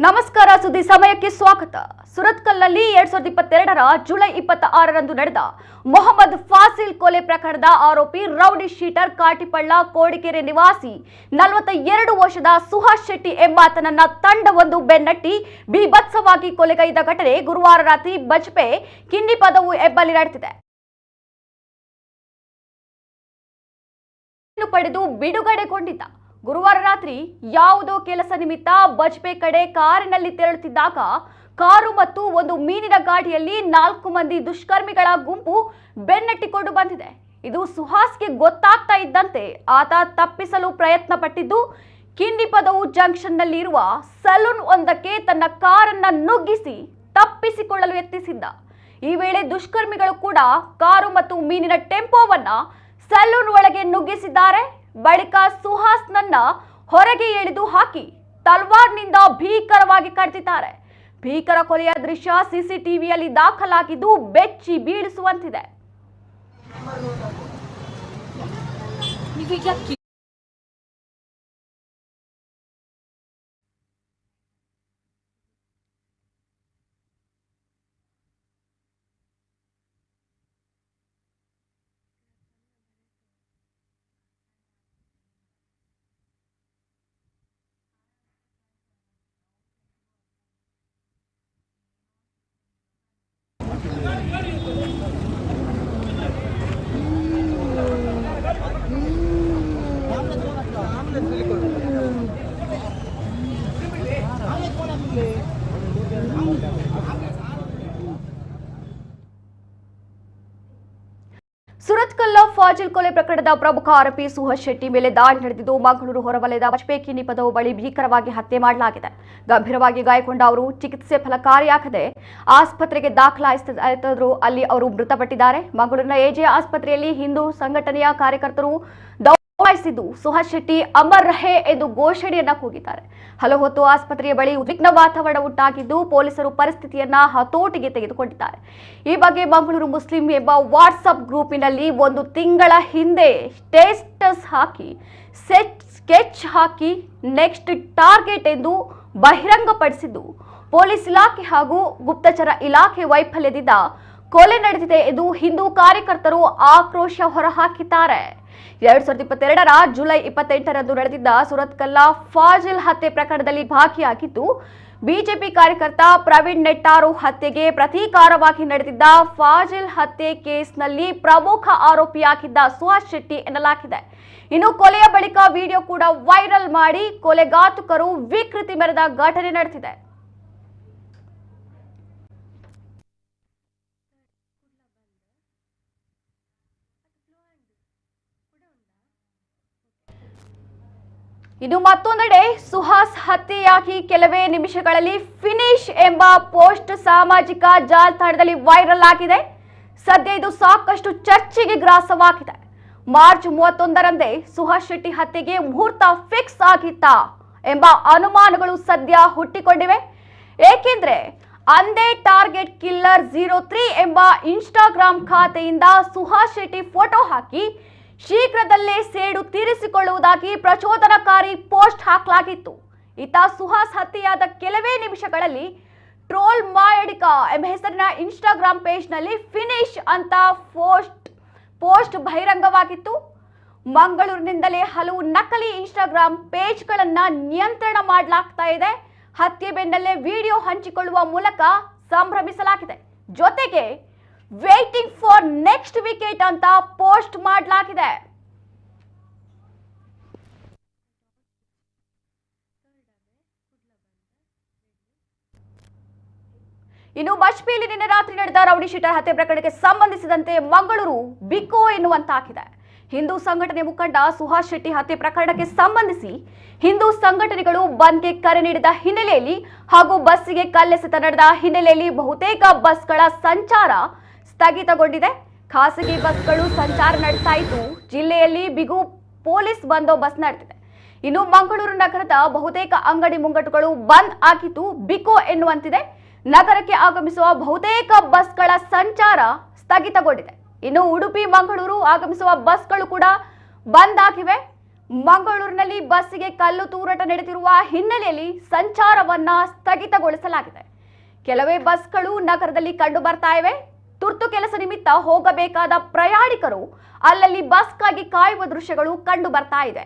ನಮಸ್ಕಾರ, ಸುದ್ದಿ ಸಮಯಕ್ಕೆ ಸ್ವಾಗತ. ಸುರತ್ಕಲ್ನಲ್ಲಿ 2022ರ ಜುಲೈ 26ರಂದು ನಡೆದ ಮೊಹಮ್ಮದ್ ಫಾಸಿಲ್ ಕೊಲೆ ಪ್ರಕರಣದ ಆರೋಪಿ ರೌಡಿ ಶೀಟರ್ ಕಾಟಿಪಳ್ಳ ಕೋಡಿಕೆರೆ ನಿವಾಸಿ 42 ವರ್ಷದ ಸುಹಾಸ್ ಶೆಟ್ಟಿ ಎಂಬಾತನನ್ನ ತಂಡವೊಂದು ಬೆನ್ನಟ್ಟಿ ಬೀಭತ್ಸವಾಗಿ ಕೊಲೆಗೈದ ಘಟನೆ ಗುರುವಾರ ರಾತ್ರಿ ಬಜ್ಪೆ ಕಿಂಡಿಪದವು ಎಂಬಲ್ಲಿ ನಡೆದಿದೆ. ಪಡೆದು ಬಿಡುಗಡೆಗೊಂಡಿದ್ದ ಗುರುವಾರ ರಾತ್ರಿ ಯಾವುದೋ ಕೆಲಸ ನಿಮಿತ್ತ ಬಜ್ಪೆ ಕಡೆ ಕಾರಿನಲ್ಲಿ ತೆರಳುತ್ತಿದ್ದಾಗ ಕಾರು ಮತ್ತು ಒಂದು ಮೀನಿನ ಗಾಡಿಯಲ್ಲಿ 4 ಮಂದಿ ದುಷ್ಕರ್ಮಿಗಳ ಗುಂಪು ಬೆನ್ನಟ್ಟಿಕೊಂಡು ಬಂದಿದೆ. ಇದು ಸುಹಾಸ್ಗೆ ಗೊತ್ತಾಗ್ತಾ ಇದ್ದಂತೆ ಆತ ತಪ್ಪಿಸಲು ಪ್ರಯತ್ನ ಪಟ್ಟಿದ್ದು ಕಿಂಡಿಪದವು ಜಂಕ್ಷನ್ನಲ್ಲಿ ಇರುವ ಸಲೂನ್ ಒಂದಕ್ಕೆ ತನ್ನ ಕಾರನ್ನ ನುಗ್ಗಿಸಿ ತಪ್ಪಿಸಿಕೊಳ್ಳಲು ಯತ್ನಿಸಿದ್ದ. ಈ ವೇಳೆ ದುಷ್ಕರ್ಮಿಗಳು ಕೂಡ ಕಾರು ಮತ್ತು ಮೀನಿನ ಟೆಂಪೋವನ್ನ ಸಲೂನ್ ಒಳಗೆ ನುಗ್ಗಿಸಿದ್ದಾರೆ. ಬಳಿಕ ಸುಹಾಸ್ನನ್ನ ಹೊರಗೆ ಎಳೆದು ಹಾಕಿ ತಲ್ವಾರ್ನಿಂದ ಭೀಕರವಾಗಿ ಕಡಿದಿದ್ದಾರೆ. ಭೀಕರ ಕೊಲೆಯ ದೃಶ್ಯ ಸಿಸಿಟಿವಿಯಲ್ಲಿ ದಾಖಲಾಗಿದ್ದು ಬೆಚ್ಚಿ ಬೀಳಿಸುವಂತಿದೆ. ಸುರತ್ಕಲ್ ಫಾಜಿಲ್ ಕೊಲೆ ಪ್ರಕರಣದ ಪ್ರಮುಖ ಆರೋಪಿ ಸುಹಾಸ್ ಶೆಟ್ಟಿ ಮೇಲೆ ದಾಳಿ ನಡೆದಿದ್ದು ಮಂಗಳೂರು ಹೊರವಲಯದ ಬಜ್ಪೆ ಕಿಂಡಿಪದವು ಬಳಿ ಭೀಕರವಾಗಿ ಹತ್ಯೆ ಮಾಡಲಾಗಿದೆ. ಗಂಭೀರವಾಗಿ ಗಾಯಗೊಂಡ ಅವರು ಚಿಕಿತ್ಸೆ ಫಲಕಾರಿಯಾಗದೆ ಆಸ್ಪತ್ರೆಗೆ ದಾಖಲಾಯಿಸಿದ್ರು. ಅಲ್ಲಿ ಅವರು ಮೃತಪಟ್ಟಿದ್ದಾರೆ. ಮಂಗಳೂರಿನ ಎಜೆ ಆಸ್ಪತ್ರೆಯಲ್ಲಿ ಹಿಂದೂ ಸಂಘಟನೆಯ ಕಾರ್ಯಕರ್ತರು ದೌಡಾಯಿಸಿದ್ದು ಸುಹಾಸ್ ಶೆಟ್ಟಿ ಅಮರ್ ರಹೆ ಎಂದು ಘೋಷಣೆಯನ್ನ ಕೂಗಿದ್ದಾರೆ. ಹಲವು ಹೊತ್ತು ಆಸ್ಪತ್ರೆಯ ಬಳಿ ಉದ್ವಿಗ್ನ ವಾತಾವರಣ ಉಂಟಾಗಿದ್ದು ಪೊಲೀಸರು ಪರಿಸ್ಥಿತಿಯನ್ನ ಹತೋಟಿಗೆ ತೆಗೆದುಕೊಂಡಿದ್ದಾರೆ. ಈ ಬಗ್ಗೆ ಮಂಗಳೂರು ಮುಸ್ಲಿಂ ಎಂಬ ವಾಟ್ಸ್ಆಪ್ ಗ್ರೂಪಿನಲ್ಲಿ 1 ತಿಂಗಳ ಹಿಂದೆ ಸ್ಟೇಟಸ್ ಹಾಕಿ ಸ್ಕೆಚ್ ಹಾಕಿ ನೆಕ್ಸ್ಟ್ ಟಾರ್ಗೆಟ್ ಎಂದು ಬಹಿರಂಗಪಡಿಸಿದ್ದು ಪೊಲೀಸ್ ಇಲಾಖೆ ಹಾಗೂ ಗುಪ್ತಚರ ಇಲಾಖೆ ವೈಫಲ್ಯದಿಂದ ಕೊಲೆ ನಡೆದಿದೆ ಎಂದು ಹಿಂದೂ ಕಾರ್ಯಕರ್ತರು ಆಕ್ರೋಶ ಹೊರಹಾಕಿದ್ದಾರೆ. 2022ರ ಜುಲೈ 28ರಂದು ನಡೆದಿದ್ದ ಸುರತ್ಕಲ್ ಫಾಜಿಲ್ ಹತ್ಯೆ ಪ್ರಕರಣದಲ್ಲಿ ಭಾಗಿಯಾಗಿದ್ದು ಬಿಜೆಪಿ ಕಾರ್ಯಕರ್ತ ಪ್ರವೀಣ್ ನೆಟ್ಟಾರು ಹತ್ಯೆಗೆ ಪ್ರತೀಕಾರವಾಗಿ ನಡೆದಿದ್ದ ಫಾಜಿಲ್ ಹತ್ಯೆ ಕೇಸ್ನಲ್ಲಿ ಪ್ರಮುಖ ಆರೋಪಿಯಾಗಿದ್ದ ಸುಹಾಸ್ ಶೆಟ್ಟಿ ಎನ್ನಲಾಗಿದೆ. ಇನ್ನು ಕೊಲೆಯ ಬಳಿಕ ವಿಡಿಯೋ ಕೂಡ ವೈರಲ್ ಮಾಡಿ ಕೊಲೆಗಾತುಕರು ವಿಕೃತಿ ಮೆರೆದ ಘಟನೆ ನಡೆದಿದೆ. ಇನ್ನು ಮತ್ತೊಂದೆಡೆ ಸುಹಾಸ್ ಹತ್ಯೆಯಾಗಿ ಕೆಲವೇ ನಿಮಿಷಗಳಲ್ಲಿ ಫಿನಿಶ್ ಎಂಬ ಪೋಸ್ಟ್ ಸಾಮಾಜಿಕ ಜಾಲತಾಣದಲ್ಲಿ ವೈರಲ್ ಆಗಿದೆ. ಸದ್ಯ ಇದು ಸಾಕಷ್ಟು ಚರ್ಚೆಗೆ ಗ್ರಾಸವಾಗಿದೆ. ಮಾರ್ಚ್ 31ರಂದೇ ಸುಹಾಸ್ ಶೆಟ್ಟಿ ಹತ್ಯೆಗೆ ಮುಹೂರ್ತ ಫಿಕ್ಸ್ ಆಗಿತ್ತಾ ಎಂಬ ಅನುಮಾನಗಳು ಸದ್ಯ ಹುಟ್ಟಿಕೊಂಡಿವೆ. ಏಕೆಂದ್ರೆ ಅಂದೇ ಟಾರ್ಗೆಟ್ ಕಿಲ್ಲರ್ 03 ಎಂಬ ಇನ್ಸ್ಟಾಗ್ರಾಮ್ ಖಾತೆಯಿಂದ ಸುಹಾಸ್ ಶೆಟ್ಟಿ ಫೋಟೋ ಹಾಕಿ ಶೀಘ್ರದಲ್ಲೇ ಸೇಡು ತೀರಿಸಿಕೊಳ್ಳುವುದಾಗಿ ಪ್ರಚೋದನಕಾರಿ ಪೋಸ್ಟ್ ಹಾಕಲಾಗಿತ್ತು. ಈತ ಸುಹಾಸ್ ಹತ್ಯೆಯಾದ ಕೆಲವೇ ನಿಮಿಷಗಳಲ್ಲಿ ಟ್ರೋಲ್ ಮಾಯಡಿಕ ಎಂಬ ಹೆಸರಿನ ಇನ್ಸ್ಟಾಗ್ರಾಮ್ ಪೇಜ್ನಲ್ಲಿ ಫಿನಿಶ್ ಅಂತ ಪೋಸ್ಟ್ ಬಹಿರಂಗವಾಗಿತ್ತು. ಮಂಗಳೂರಿನಿಂದಲೇ ಹಲವು ನಕಲಿ ಇನ್ಸ್ಟಾಗ್ರಾಮ್ ಪೇಜ್ಗಳನ್ನ ನಿಯಂತ್ರಣ ಮಾಡಲಾಗ್ತಾ ಇದೆ. ಹತ್ಯೆ ಬೆನ್ನಲ್ಲೇ ವಿಡಿಯೋ ಹಂಚಿಕೊಳ್ಳುವ ಮೂಲಕ ಸಂಭ್ರಮಿಸಲಾಗಿದೆ. ಜೊತೆಗೆ ವೇಟಿಂಗ್ ಫಾರ್ ನೆಕ್ಸ್ಟ್ ವಿಕೆಟ್ ಅಂತ ಪೋಸ್ಟ್ ಮಾಡಲಾಗಿದೆ. ಇನ್ನು ಬಜ್ಪೆಯಲ್ಲಿ ನಿನ್ನೆ ರಾತ್ರಿ ನಡೆದ ರೌಡಿ ಶೀಟರ್ ಹತ್ಯೆ ಪ್ರಕರಣಕ್ಕೆ ಸಂಬಂಧಿಸಿದಂತೆ ಮಂಗಳೂರು ಬಿಕೋ ಎನ್ನುವಂತಾಗಿದೆ. ಹಿಂದೂ ಸಂಘಟನೆ ಮುಖಂಡ ಸುಹಾಸ್ ಶೆಟ್ಟಿ ಹತ್ಯೆ ಪ್ರಕರಣಕ್ಕೆ ಸಂಬಂಧಿಸಿ ಹಿಂದೂ ಸಂಘಟನೆಗಳು ಬಂದ್ಗೆ ಕರೆ ನೀಡಿದ ಹಿನ್ನೆಲೆಯಲ್ಲಿ ಹಾಗೂ ಬಸ್ಸಿಗೆ ಕಲ್ಲೆಸೆತ ನಡೆದ ಹಿನ್ನೆಲೆಯಲ್ಲಿ ಬಹುತೇಕ ಬಸ್ಗಳ ಸಂಚಾರ ಸ್ಥಗಿತಗೊಂಡಿದೆ. ಖಾಸಗಿ ಬಸ್ಗಳು ಸಂಚಾರ ನಡೆಸ್ತಾ ಇದ್ದು ಜಿಲ್ಲೆಯಲ್ಲಿ ಬಿಗು ಪೊಲೀಸ್ ಬಂದೋಬಸ್ತ್ ನಡೆದಿದೆ. ಇನ್ನು ಮಂಗಳೂರು ನಗರದ ಬಹುತೇಕ ಅಂಗಡಿ ಮುಂಗಟ್ಟುಗಳು ಬಂದ್ ಆಗಿದ್ದು ಬಿಕೋ ಎನ್ನುವಂತಿದೆ. ನಗರಕ್ಕೆ ಆಗಮಿಸುವ ಬಹುತೇಕ ಬಸ್ಗಳ ಸಂಚಾರ ಸ್ಥಗಿತಗೊಂಡಿದೆ. ಇನ್ನು ಉಡುಪಿ ಮಂಗಳೂರು ಆಗಮಿಸುವ ಬಸ್ಗಳು ಕೂಡ ಬಂದ್ ಆಗಿವೆ. ಮಂಗಳೂರಿನಲ್ಲಿ ಬಸ್ಸಿಗೆ ಕಲ್ಲು ತೂರಾಟ ನಡೆದಿರುವ ಹಿನ್ನೆಲೆಯಲ್ಲಿ ಸಂಚಾರವನ್ನ ಸ್ಥಗಿತಗೊಳಿಸಲಾಗಿದೆ. ಕೆಲವೇ ಬಸ್ಗಳು ನಗರದಲ್ಲಿ ಕಂಡು ಬರ್ತಾ ಇವೆ. ತುರ್ತು ಕೆಲಸ ನಿಮಿತ್ತ ಹೋಗಬೇಕಾದ ಪ್ರಯಾಣಿಕರು ಅಲ್ಲಲ್ಲಿ ಬಸ್ಗಾಗಿ ಕಾಯುವ ದೃಶ್ಯಗಳು ಕಂಡು ಬರ್ತಾ ಇದೆ.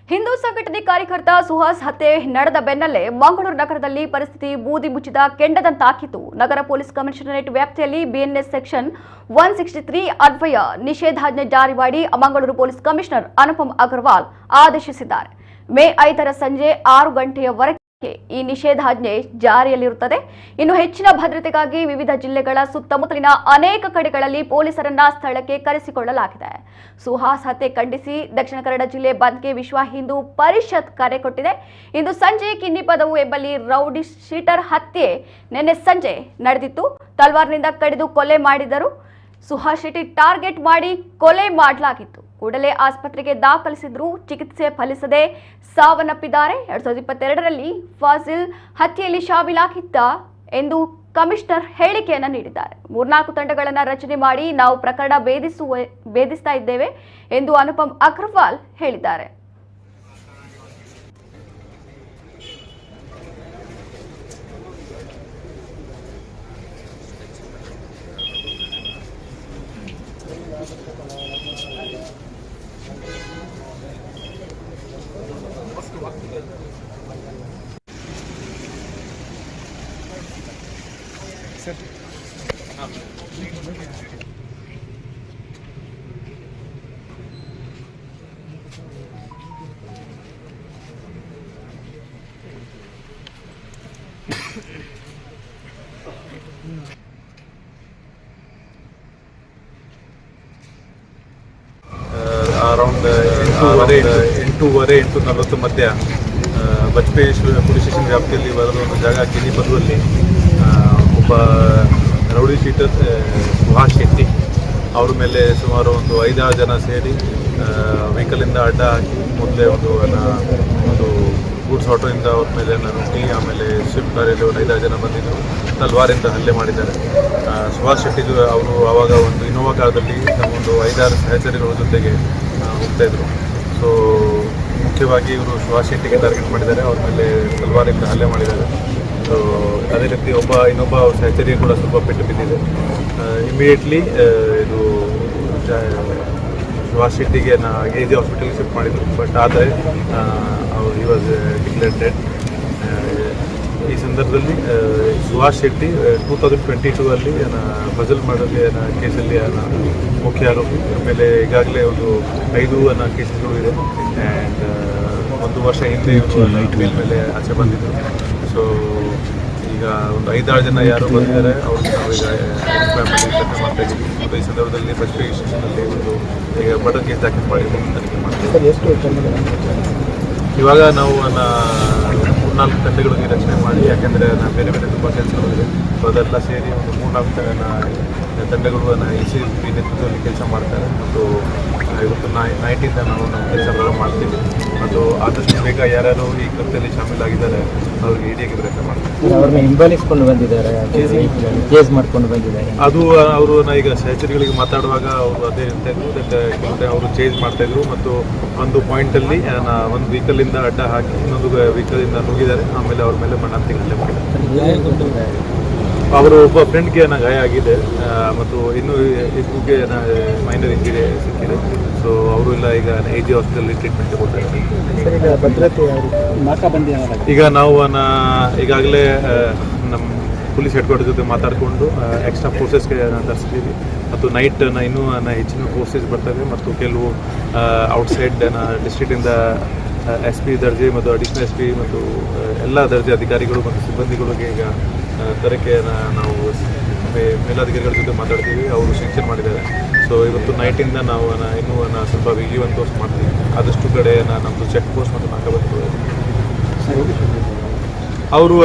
ಹಿಂದೂ ಸಂಘಟನೆ ಕಾರ್ಯಕರ್ತ ಸುಹಾಸ್ ಹತ್ಯೆ ನಡೆದ ಬೆನ್ನಲ್ಲೇ ಮಂಗಳೂರು ನಗರದಲ್ಲಿ ಪರಿಸ್ಥಿತಿ ಬೂದಿ ಮುಚ್ಚಿದ ಕೆಂಡದಂತಾಗಿತ್ತು. ನಗರ ಪೊಲೀಸ್ ಕಮಿಷನರೇಟ್ ವ್ಯಾಪ್ತಿಯಲ್ಲಿ ಬಿಎನ್ಎಸ್ ಸೆಕ್ಷನ್ 163 ಅನ್ವಯ ನಿಷೇಧಾಜ್ಞೆ ಜಾರಿ ಮಾಡಿ ಮಂಗಳೂರು ಪೊಲೀಸ್ ಕಮಿಷನರ್ ಅನುಪಮ್ ಅಗರ್ವಾಲ್ ಆದೇಶಿಸಿದ್ದಾರೆ. ಮೇ 5ರ ಸಂಜೆ 6 ಗಂಟೆಯವರೆಗೆ ಈ ನಿಷೇಧಾಜ್ಞೆ ಜಾರಿಯಲ್ಲಿರುತ್ತದೆ. ಇನ್ನು ಹೆಚ್ಚಿನ ಭದ್ರತೆಗಾಗಿ ವಿವಿಧ ಜಿಲ್ಲೆಗಳ ಸುತ್ತಮುತ್ತಲಿನ ಅನೇಕ ಕಡೆಗಳಲ್ಲಿ ಪೊಲೀಸರನ್ನ ಸ್ಥಳಕ್ಕೆ ಕರೆಸಿಕೊಳ್ಳಲಾಗಿದೆ. ಸುಹಾಸ್ ಹತ್ಯೆ ಖಂಡಿಸಿ ದಕ್ಷಿಣ ಕನ್ನಡ ಜಿಲ್ಲೆ ಬಂದ್ಗೆ ವಿಶ್ವ ಹಿಂದೂ ಪರಿಷತ್ ಕರೆ ಕೊಟ್ಟಿದೆ. ಇಂದು ಸಂಜೆ ಕಿನ್ನಿಪದವು ಎಂಬಲ್ಲಿ ರೌಡಿ ಶೀಟರ್ ಹತ್ಯೆ ನಿನ್ನೆ ಸಂಜೆ ನಡೆದಿತ್ತು. ತಲ್ವಾರ್ನಿಂದ ಕಡಿದು ಕೊಲೆ ಮಾಡಿದರು. ಸುಹಾಸ್ ಶೆಟ್ಟಿ ಟಾರ್ಗೆಟ್ ಮಾಡಿ ಕೊಲೆ ಮಾಡಲಾಗಿತ್ತು. ಕೂಡಲೇ ಆಸ್ಪತ್ರೆಗೆ ದಾಖಲಿಸಿದ್ರು. ಚಿಕಿತ್ಸೆ ಫಲಿಸದೆ ಸಾವನ್ನಪ್ಪಿದ್ದಾರೆ. 2022ರಲ್ಲಿ ಫಾಜಿಲ್ ಹತ್ಯೆಯಲ್ಲಿ ಶಾಮೀಲಾಗಿದ್ದ ಎಂದು ಕಮಿಷನರ್ ಹೇಳಿಕೆಯನ್ನು ನೀಡಿದ್ದಾರೆ. 3-4 ತಂಡಗಳನ್ನು ರಚನೆ ಮಾಡಿ ನಾವು ಪ್ರಕರಣ ಭೇದಿಸ್ತಾ ಇದ್ದೇವೆ ಎಂದು ಅನುಪಮ್ ಅಗ್ರವಾಲ್ ಹೇಳಿದ್ದಾರೆ. ಸರ್. ಅರೌಂಡ್ 8:40 ಮಧ್ಯ ಬಜ್ಪೇಯಿ ಪೊಲೀಸ್ ಸ್ಟೇಷನ್ ವ್ಯಾಪ್ತಿಯಲ್ಲಿ ಬರೆದ ಒಂದು ಜಾಗ ಕಿನಿಪದದಲ್ಲಿ ಒಬ್ಬ ರೌಡಿ ಶೀಟರ್ ಸುಹಾಸ್ ಶೆಟ್ಟಿ ಅವ್ರ ಮೇಲೆ ಸುಮಾರು ಒಂದು 5-6 ಜನ ಸೇರಿ ವೆಹಿಕಲಿಂದ ಅಡ್ಡ ಹಾಕಿ ಮೊದಲೇ ಒಂದು ಗೂಡ್ಸ್ ಆಟೋಯಿಂದ ಅವ್ರ ಮೇಲೆ ನುಗ್ಗಿ ಆಮೇಲೆ ಸ್ವಿಫ್ಟ್ ಕಾರಲ್ಲಿ ಒಂದು 5-6 ಜನ ಬಂದಿದ್ದರು ತಲ್ವಾರಿಂದ ಹಲ್ಲೆ ಮಾಡಿದ್ದಾರೆ. ಸುಹಾಸ್ ಶೆಟ್ಟಿದು ಅವರು ಆವಾಗ ಒಂದು ಇನೋವಾ ಕಾರಲ್ಲಿ ಒಂದು 5-6 ಸಹಚರಿಗಳ ಜೊತೆಗೆ ಹೋಗ್ತಾಯಿದ್ರು. ಸೊ ಮುಖ್ಯವಾಗಿ ಇವರು ಸುಹಾಸ್ ಶೆಟ್ಟಿಗೆ ಟಾರ್ಗೆಟ್ ಮಾಡಿದ್ದಾರೆ, ಅವ್ರ ಮೇಲೆ ತಲ್ವಾರಿಂದ ಹಲ್ಲೆ ಮಾಡಿದ್ದಾರೆ. ಸೊ ಅದೇ ರೀತಿ ಇನ್ನೊಬ್ಬ ಸಹಚರಿಗೆ ಕೂಡ ಸ್ವಲ್ಪ ಪೆಟ್ಟು ಬಿದ್ದಿದೆ. ಇಮಿಡಿಯೇಟ್ಲಿ ಇದು ಸುಹಾಸ್ ಶೆಟ್ಟಿಗೆ AG ಹಾಸ್ಪಿಟಲ್ಗೆ ಶಿಫ್ಟ್ ಮಾಡಿದರು. ಬಟ್ ಆದರೆ ಈ ವಾಸ್ ಡಿಕ್ಲೇರ್ಡ್ ಡೆಡ್. ಈ ಸಂದರ್ಭದಲ್ಲಿ ಸುಹಾಸ್ ಶೆಟ್ಟಿ 2022 ಫಜಲ್ ಮಾಡೋಲ್ಲಿ ಕೇಸಲ್ಲಿ ಮುಖ್ಯ ಆರೋಪಿ. ಆಮೇಲೆ ಈಗಾಗಲೇ ಒಂದು 5 ಕೇಸ್ಗಳು ಇದೆ. ಆ್ಯಂಡ್ 1 ವರ್ಷ ಹಿಂದೆ ಇವರು ಮೇಲೆ ಆಚೆ ಬಂದಿದ್ದರು. ಸೊ ಈಗ ಒಂದು 5-6 ಜನ ಯಾರು ಬಂದಿದ್ದಾರೆ ಅವ್ರಿಗೆ ನಾವೀಗ ಫ್ಯಾಮಿಲಿ ತನಿಖೆ ಮಾಡ್ತಾ ಇದ್ದೀವಿ. ಮತ್ತು ಈ ಸಂದರ್ಭದಲ್ಲಿ ಬಜ್ಪೇಯಿ ಸ್ಟೇಷನಲ್ಲಿ ಒಂದು ಈಗ ಮರ್ಡರ್ ಕೇಸ್ ದಾಖಲು ಮಾಡಿ ತನಿಖೆ ಮಾಡ್ತೀವಿ. ಇವಾಗ ನಾವು 3-4 ತಂಡಗಳಿಗೆ ರಚನೆ ಮಾಡಿ, ಯಾಕೆಂದರೆ ಬೇರೆ ಬೇರೆ ತುಂಬ ಕೆಲಸಗಳಿದೆ. ಸೊ ಅದೆಲ್ಲ ಸೇರಿ ಒಂದು 3-4 ತಂಡಗಳು ECP ನೇತೃತ್ವದಲ್ಲಿ ಕೆಲಸ ಮಾಡ್ತಾರೆ. ಮತ್ತು ಇವತ್ತು ನೈಟಿಂದ ನಾವು ನಮ್ಮ ಕೆಲಸಗಳು ಮಾಡ್ತೀವಿ. ಮತ್ತು ಆದಷ್ಟು ಬೇಗ ಯಾರ್ಯಾರು ಈ ಕೃತ್ಯದಲ್ಲಿ ಶಾಮೀಲಾಗಿದ್ದಾರೆ ಅವ್ರಿಗೆ ಹಿಡಿಯೋಕ್ಕೆ ಪ್ರಯತ್ನ ಮಾಡ್ತೀವಿ. ಅವ್ರನ್ನ ಹಿಂಬಾಲಿಸ್ಕೊಂಡು ಬಂದಿದ್ದಾರೆ, ಕೇಸ್ ಮಾಡ್ಕೊಂಡು ಬಂದಿದ್ದಾರೆ. ಅದು ಅವರು ಈಗ ಸಹಚರಿಗಳಿಗೆ ಮಾತಾಡುವಾಗ ಅವರು ಅದೇ ಹೇಳ್ತಾ ಇದ್ರು, ಅವರು ಚೇಂಜ್ ಮಾಡ್ತಾಯಿದ್ರು. ಮತ್ತು ಒಂದು ಪಾಯಿಂಟಲ್ಲಿ ಒಂದು ವೆಹಿಕಲಿಂದ ಅಡ್ಡ ಹಾಕಿ ಇನ್ನೊಂದು ವೆಹಿಕಲಿಂದ ನುಗ್ಗಿದ್ದಾರೆ. ಆಮೇಲೆ ಅವ್ರ ಮೇಲೆ ಮಣ್ಣಂತಿಗೆ ಹಲ್ಲೆ ಮಾಡಿದ್ದಾರೆ. ಅವರು ಒಬ್ಬ ಫ್ರೆಂಡ್ಗೆ ಗಾಯ ಆಗಿದೆ ಮತ್ತು ಇನ್ನೂ ಇಬ್ಬರಿಗೆ ಮೈನರ್ ಇಂಜುರಿ ಸಿಕ್ಕಿದೆ. ಸೊ ಅವರು ಎಲ್ಲ ಈಗ AG ಹಾಸ್ಪಿಟಲ್ ಟ್ರೀಟ್ಮೆಂಟ್ ಕೊಡ್ತಾರೆ. ಈಗ ನಾವು ಈಗಾಗಲೇ ನಮ್ಮ ಪೊಲೀಸ್ ಹೆಡ್ ಕ್ವಾರ್ಟರ್ ಜೊತೆ ಮಾತಾಡಿಕೊಂಡು ಎಕ್ಸ್ಟ್ರಾ ಫೋರ್ಸಸ್ಗೆ ತರಿಸ್ತೀವಿ. ಮತ್ತು ನೈಟ್ ಇನ್ನೂ ಹೆಚ್ಚಿನ ಫೋರ್ಸಸ್ ಬರ್ತವೆ. ಮತ್ತು ಕೆಲವು ಔಟ್ಸೈಡ್ ಡಿಸ್ಟ್ರಿಕ್ಟಿಂದ SP ದರ್ಜೆ ಮತ್ತು ಅಡಿಷನಲ್ SP ಮತ್ತು ಎಲ್ಲ ದರ್ಜೆ ಅಧಿಕಾರಿಗಳು ಮತ್ತು ಸಿಬ್ಬಂದಿಗಳಿಗೆ ಈಗ ತರಕ್ಕೆ ನಾವು ಮೇಲಾಧಿಕಾರಿಗಳ ಜೊತೆ ಮಾತಾಡ್ತೀವಿ. ಅವರು ಸೆಕ್ಷನ್ ಮಾಡಿದ್ದಾರೆ. ಸೊ ಇವತ್ತು ನೈಟಿಂದ ನಾವು ಇನ್ನೂ ಸ್ವಲ್ಪ ವಿಜಿಲೆನ್ಸ್ ಮಾಡ್ತೀವಿ. ಆದಷ್ಟು ಕಡೆ ನಮ್ಮದು ಚೆಕ್ ಪೋಸ್ಟ್ ಮತ್ತು ನಾಕಾಬಂದಿಗಳು ಅವರು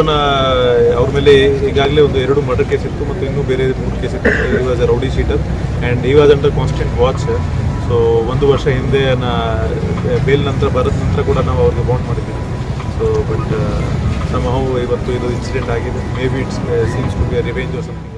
ಅವ್ರ ಮೇಲೆ ಈಗಾಗಲೇ ಒಂದು 2 ಮರ್ಡರ್ ಕೇಸ್ ಇತ್ತು ಮತ್ತು ಇನ್ನೂ ಬೇರೆ 3 ಕೇಸ್ ಇತ್ತು. He was rowdy sheeter and he was under constant watch. So 1 ವರ್ಷ ಹಿಂದೆ ಬೇಲ್ ನಂತರ ಬರೋದ ನಂತರ ಕೂಡ ನಾವು ಅವ್ರಿಗೆ ಬೌಂಡ್ ಮಾಡಿದ್ದೀವಿ. ಸೊ ಬಟ್ somehow ಇವತ್ತು ಇದು ಇನ್ಸಿಡೆಂಟ್ ಆಗಿದೆ. May be it's seems to be a revenge or something.